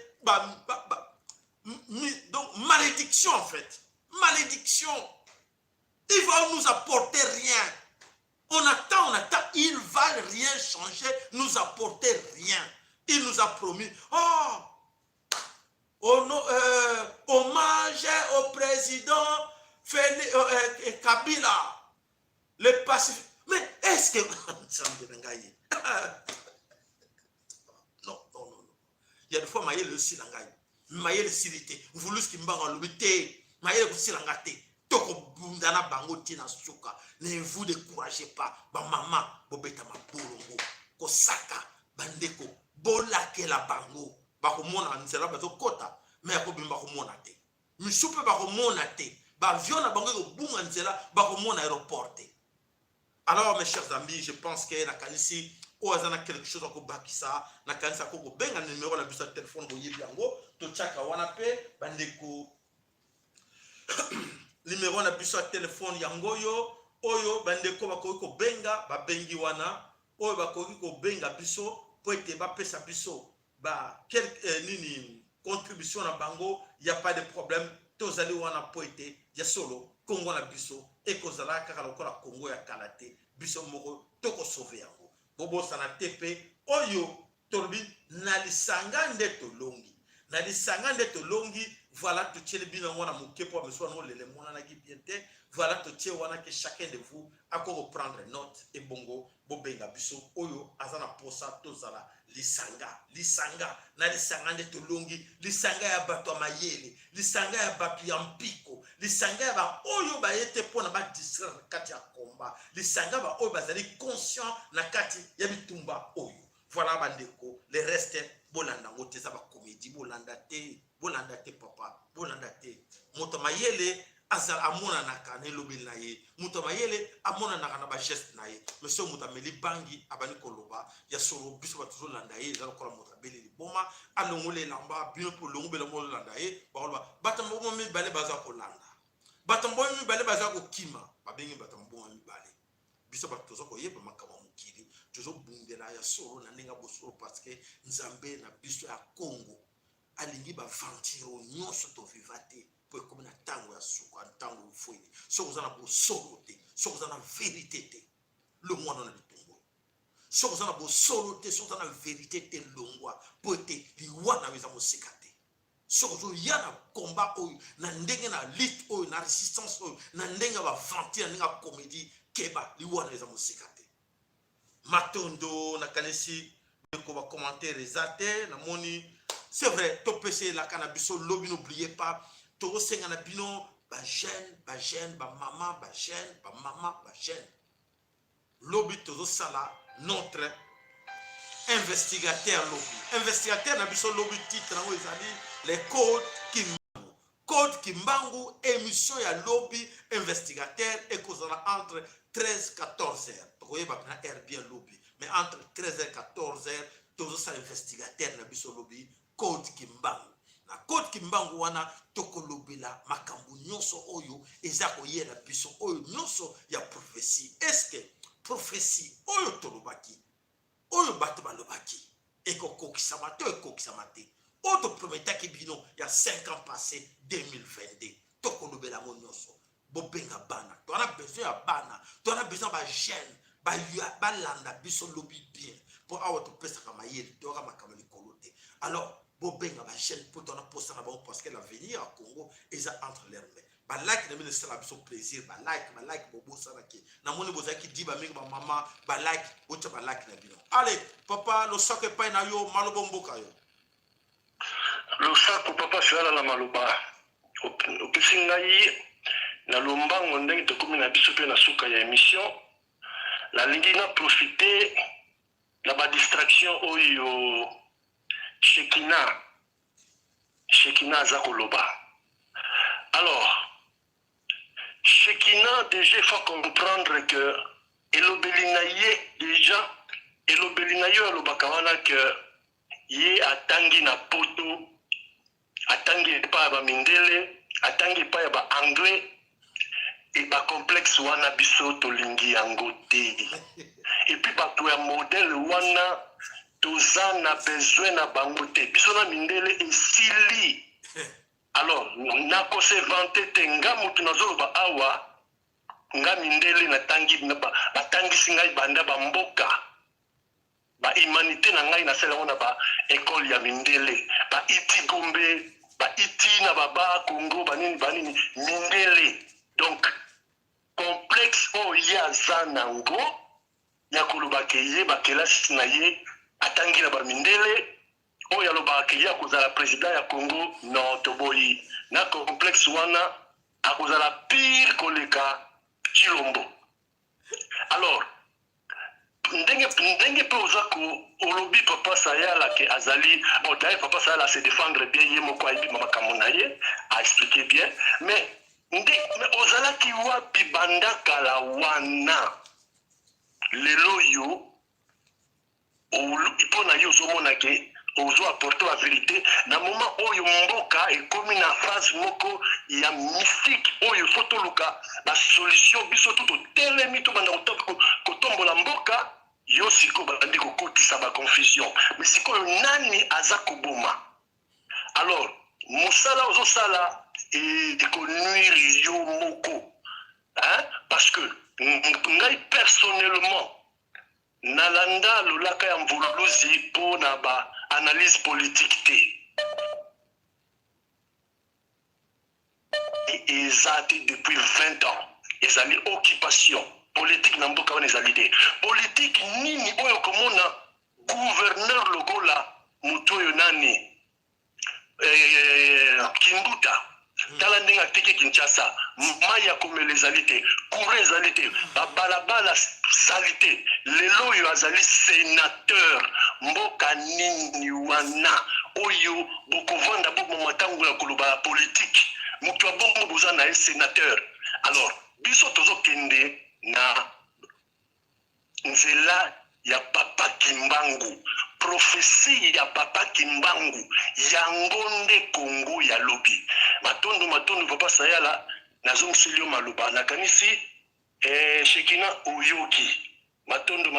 donc malédiction en fait. Malédiction. Il va nous apporter rien. On attend, il ne va rien changer, nous apporter rien. Il nous a promis, hommage au président Kabila, le Pacifique. Mais est-ce que... Non. Il y a des fois, il y a le silangaï. Il y a le silité. Vous voulez ce qui m'a enlevé. Il y a le silangate. Toko bundana bango tina suka. Ne vous découragez pas. Ba maman, bobeta ma bolongo. Ko saka, bandeko. Bola ke la bango. Ba ko mona nzela ba to kota. Mais ko bimba ko mona te. Mi soupe ba ko mona te. Ba avion na bango ko bunga nzela ba ko mona aéroporté. Alors, mes chers amis, je pense que Nakanisi, Oazana quelque chose à Bakisa, Nakanisa Koko Benga numéro la bus de téléphone de Yibiango, Tochaka Wanape, Bandeko, numéro la bus de téléphone Yangoyo, Oyo, Bandeko Bakoko Benga, Babengi Wana, Oyo Bakoko Benga Biso, Poete Bapesa Biso, quelle nini contribution à Bango, il n'y a pas de problème, Tozali Wana Poete, ya solo. Congo na biso et kozala kaka lokola Congo ya kalate biso moko toko sauver yango bobo sana tepe oyo torbi na lisanga nde tolongi voilà tout le bino wana moké pour me soit non les mona na qui bien te voilà tout le wana que chacun de vous a ko prendre note et bongo bobenga biso oyo azana posa tozala lisanga na lisanga nde tolongi lisanga ya bato mayele lisanga ya bato ya mpiko lisanga ya ba oyo bayete pona ba distraire kati ya komba lisanga ba oyo bazali conscient na kati ya bitumba oyo voilà bandeko le reste bolanda ngote za ba comédie bolanda te papa bolanda te moto mayele azal amona naka ne lobel na ye moto mayele amona naka na ba geste na ye monsieur moto ameli bangi abani koloba ya soro biso ba toujours landa ye za kola moto abeli liboma alongole lamba bino po longobela mo landa ye ba koloba batambo mo mi bale baza ko landa batambo mi bale baza ko kima babengi batambo mi bale biso ba tozo ko yeba makama mukili tozo bundela ya soro na ninga bosoro parce que nzambe na biso ya Congo alingi ba ventiro nyonso to vivate pour comme na tango ya suka tango fouini so kozana bo solo te so kozana vérité te le monde na bitumbo so kozana bo solo te so kozana vérité te longwa pour te liwana weza mosekate so kozo yana combat oyo na ndenge na lutte oyo na résistance oyo na ndenge ba ventiro ninga comédie keba liwana weza mosekate matondo na kanisi ko ba commentaire ezate na moni. C'est vrai, tout PC la cannabis lobby, n'oubliez pas, tout senga na bino, ba jeune, ba maman, ba jeune. Lobby tout ça là, notre investigateur lobby. Investigateur na biso lobby titre na ezali les Code Kimbangu, émission ya lobby investigateur et kozana entre 13-14 heures. Tokoye ba na air bien lobby, mais entre 13h et 14h, tout ça investigateur na biso lobby. Code Kimbangu na Code Kimbangu wana tokolobela makambo nyonso oyo eza koyela biso oyo nyonso ya prophétie. Est-ce que prophétie oyo tolobaki oyo bato balobaki ekokokisama to ekokisama te oyo toprometaki bino ya 5 ans passé 2022 tokolobela mo nyonso bobenga bana to ana besoin ya bana to ana besoin ba jeune ba landa biso lobi bien pour awa to pesa kama yeli to kama kama likolote. Alors bobenga ba chaîne pour ton poster là-bas parce que l'avenir à Congo est entre leurs mains. Ba like na ministre la biso plaisir ba like bobo sana ki na moni bozaki di ba mingi ba mama ba like bocha ba like na bino. Allez papa lo sako pa na yo malobo mboka yo lo sako papa sala la maloba opisingai na lombango ndenge tokomi na biso pe na suka ya émission la lingi na profiter la ba distraction oyo Shekina Zakoloba. Alors, Shekina, déjà, il faut comprendre que Elobelinaye, déjà, Elobelinaye Alobakawana, que Yé Atangi na poto, Atangi pa ba mindele, Atangi pa ba anglais, et ba complexe wana biso tolingi yangote. Et puis, ba to ya modèle wana, toza na besoin na bangote biso na mindele esili. Alors na ko se vanter te nga mutu nazoloba awa nga mindele na tangi na batangi singai banda ba mboka ba humanité na ngai na sala ona ba école ya mindele ba iti gombe ba iti na baba Congo banini mindele. Donc complexe o ya zanango ya kolobake ye ba kelasi na ye atangi na bamindele oyo alobaka ya kozala président ya Congo non toboyi na complexe wana akozala pire koleka Chilombo. Alors ndenge pe oza ko olobi papa sayala ke azali odaye papa sayala se défendre bien ye moko ayibi makambo na ye a expliquer bien mais ozalaki wapi banda kala wana lelo yo pour na yo zomona ke ozo apporter la vérité na moment oyo mboka et comme une phrase moko ya mystique oyo photo luka la solution biso tout telemi to banda kotombola mboka yo siko bandi kokotisa ba confusion mais siko nani aza koboma. Alors musala ozo sala et ko nuire yo moko hein parce que ngai personnellement nalanda lolaka ya mvuluzi po na ba analyse politique te. ezate depuis 20 ans. Ezali occupation politique na mboka wana ezali te. Politique nini oyo komona gouverneur lokola mutu oyo nani Kimbuta tala ndenge atiki Kinshasa mai ya komela ezali te, courant ezali te, babalabala sali te. Lelo oyo azali sénateur mboka nini wana oyo bokovanda bokomatango ya koloba politique moto abongo boza na ye sénateur. Alors biso tozokende na nzela ya Papa Kimbangu, prophétie ya Papa Kimbangu yango nde Congo ya lobi. Matondo Papa Sayala nazomsilio maloba nakanisi Shekina Oyoki. Matondo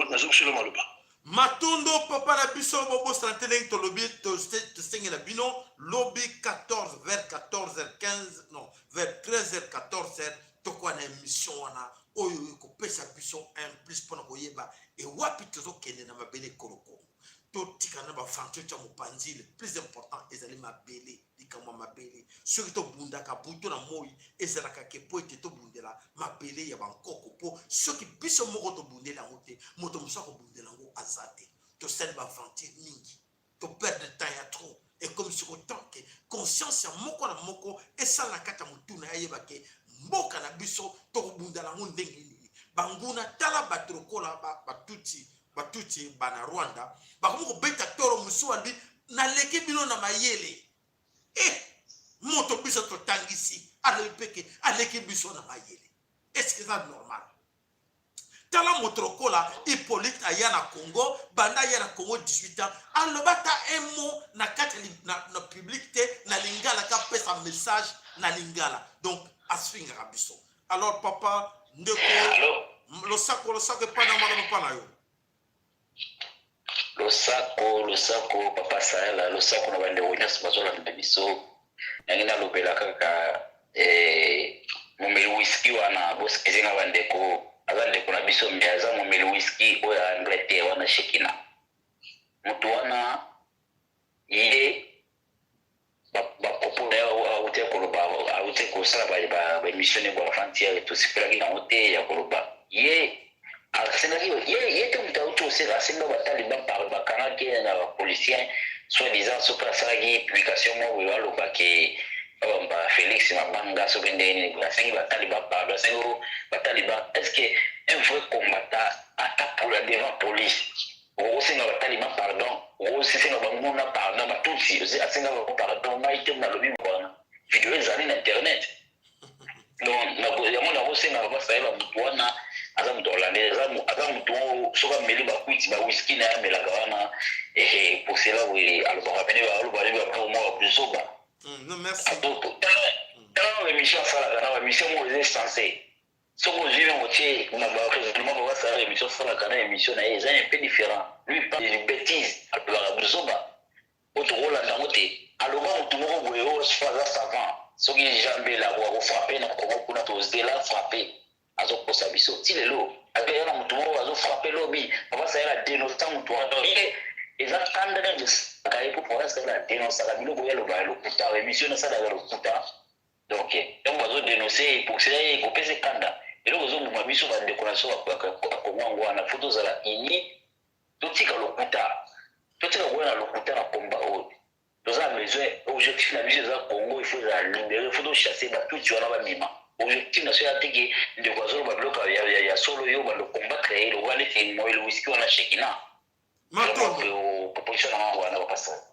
nazomsilio maloba. Matondo papa na biso bobo santeleng to lobi to sengi na bino lobby 14 vers 14h15 non vers 13h14h to kwa na émission wana oyo ko pesa biso un plus pona koyeba e wapi tozo kende na mabele koloko to tika na ba fanto cha mopanzi le plus important ezali mabele likamwa mabele soki to bunda ka buto na moi ezala ka ke poete to bundela mabele ya bankoko po soki biso moko to bundela ngote moto musako bundela ngo azate to sel ba fanti mingi to perdre temps ya trop et comme sur autant que conscience ya moko na moko esala kata mutuna yeba ke mboka na biso to bundela ngo ndenge nini banguna tala batrokola batuti bana Rwanda bakomo beta toro musuandi na leki bino na mayele moto biso to tangisi alepeke aleki biso na mayele. Est-ce que c'est normal? Tala motrokola Hippolyte ayana Congo banda ayana Congo 18 ans alobata un mot na kati na publicité na lingala ka pesa message na lingala donc asfinga biso. Alors papa ndeko lo sako pas na mala pana yo. Lo sako papa Sayala lo sako na bande wonya sibazola biso ngina lobela kaka mumeli whisky wana boss ezinga bandeko azandeko na biso mbiaza mumeli whisky oya Angleterre wana Shekina mutu wana ye ba populaire aute koloba aute kosala ba émission kwa frontière to sipela kina ote ya koloba ye ye te mutu auto se rasinga batali ba par ba kanaki na ba policier soi-disant super salagi publication mo we aloba ke ba Félix Mabanga so bendeni la sengi bataliba pardon sengo bataliba est-ce que un vrai combattant attaque pour la devant police o senga bataliba pardon o senga banguna pardon batusi senga pardon maite na lobi bwana video ezali na internet donc na yamona o senga ba saela mutwana azamu dolande azamu to soka meli ba kwiti ba whisky na mela gawana pour cela oui alors ba bene ba ba mo bisoba. Non, merci. Dans l'émission, la mission est censée. Ce que j'ai vu, on a voir ça, l'émission, l'émission est un peu différent. Lui, il parle de bêtises. Alors, autre rôle à la montée. Alors, on tourne au savant. Ce qui est jamais là, on frapper, on a osé là, frapper. À ce que ça biso. Si les lots, avec un tour, on a frappé lobby. On va ça, la dénoncer, on tourne. Et ça, quand on a pour pouvoir faire la dénonce, la bilo boya le kuta, l'émission ça dans le kuta. Donc, on va dénoncer pour cela il faut peser kanda. Et là, on va biso va décoration à comment on a photos à la ini. Tout ce que le kuta, tout ce que on a le kuta na combat haut. Nous avons besoin objectif la mission za Congo, il faut la libérer, il faut chasser ba tout tu vas là mima. Objectif national tiki de kwazo ba bloka ya solo yo ba le combattre et le wale fait moi le whisky on a Shekina.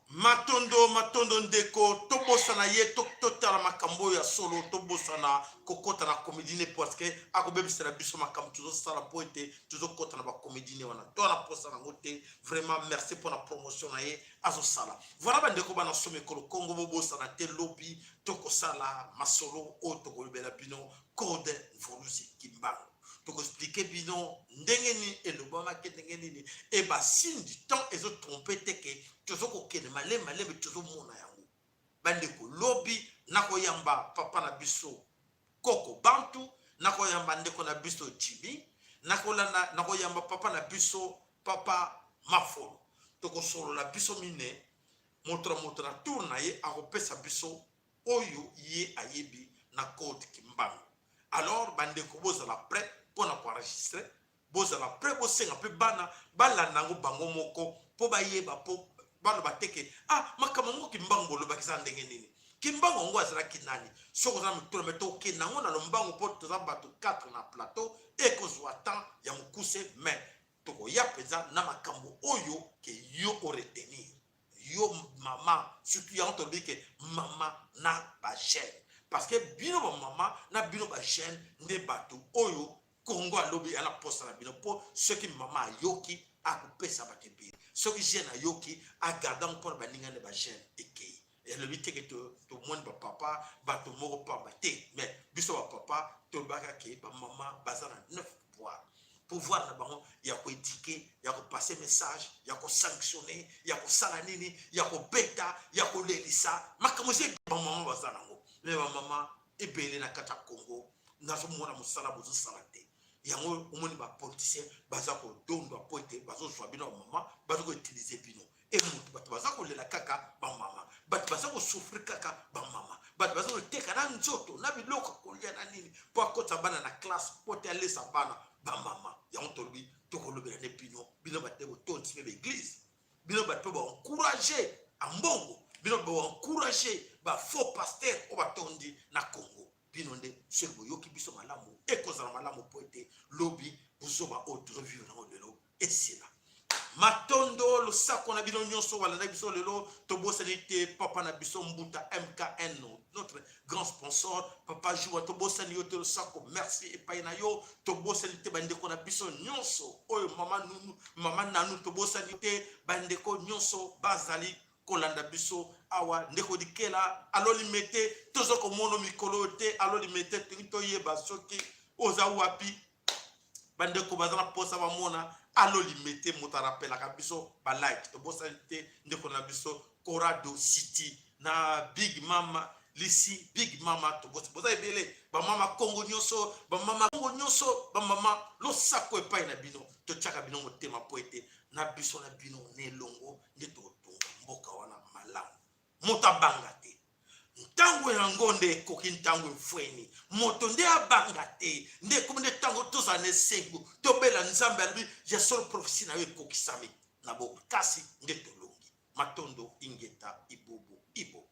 Matondo ndeko tobosana ye totala makambo ya solo tobosana kokota na comédie parce que akobebisela biso makambo tuzo sala poete tuzo kota na ba comédie wana to na posana ngote vraiment merci pour la promotion na ye azo sala voilà ba ndeko bana somme ko Congo bobosana te lobby toko sala masolo o to kolbela bino code volusi Kimbangu pour expliquer bino ndengeni et le bama ke ndengeni et ba signe du temps et autres trompete ke tozo ko kene malema lebe tozo mona yango bande ko lobby nako yamba papa na biso koko bantu nako yamba ndeko na biso Jimmy nako yamba papa na biso papa mafolo toko solo la biso mine motra tourna ye a repesa biso oyo ye ayebi na code kimbango. Alors bandeko bozala prêt pour na enregistrer, bozala prêt bosenga pe bana balandango bango moko po bayeba po bana bateke makamango kimbango lo bakisa ndenge nini. Kimbango ngo azala kinani. Soko za mutula meto ke nango na lombango po toza bato 4 na plateau et ko zwa temps ya mukuse mais toko ya peza na makambo oyo ke yo o retenir. Yo maman surtout ya ontobi ke mama na ba chaîne parce que bino ba mama na bino ba chaîne nde bato oyo Congo alobi ala posta na bino po ceux qui mama yoki a kopesa batebi ceux qui jeune yoki a garder encore ba ninga ne ba chaîne ekei et le but que to monde ba papa bato moko pa baté mais biso ba papa to baka ke ba mama bazana 9 pouvoir na bango ya ko éduquer ya ko passer message ya ko sanctionner ya ko sala nini ya ko beta ya ko lelisa makamoze ba mama bazana ngo mais ba mama ebele na kata Congo na so mona musala bozo salate yango omoni ba politicien baza ko dondo apote bazo zwa bino mama bazo ko utiliser bino et mutu bato baza ko lela kaka ba mama bato baza ko souffrir kaka ba mama bato baza ko teka na nzoto na biloko ko lia na nini po akota bana na classe po te aller sa bana ba mama ya ontolbi to ko lobela ne bino batte bo tonti be église bino batte ba encourager a mbongo bino ba encourager ba faux pasteur o batondi na Congo bino nde seko yoki biso malamu e kozala malamu po ete lobi buzoba o to vivre na lelo esila matondo lo sako na bino nyonso wala na biso lelo to bosani te papa na biso mbuta MKN notre grand sponsor papa joua to bosani yo te lo sako merci et pa na yo to bosani te bandeko na biso nyonso oyo mama nunu mama nanu to bosani te bandeko nyonso bazali kolanda biso awa ndeko dikela aloli mete tozo ko mono mikolo te aloli mete to yeba soki oza wapi bandeko bazana posa ba mona aloli mete moto rappela ka biso ba like to bosalité ndeko na biso Corado City na Big Mama Lisi Big Mama to bosa ebele ba mama Congo nyonso ba mama Congo nyonso ba mama lo sako epai na bino to chaka bino motema poete na biso na bino ne longo ndeto tonga mboka wana malamu motabanga te ntango ya ngonde koki ntango mfweni moto nde abanga te nde komende ntango toza ne sengu tobela nzambe alibi ya solo prophecy na yo ekokisami na bo kasi nde tolongi matondo ingeta ibobo ibo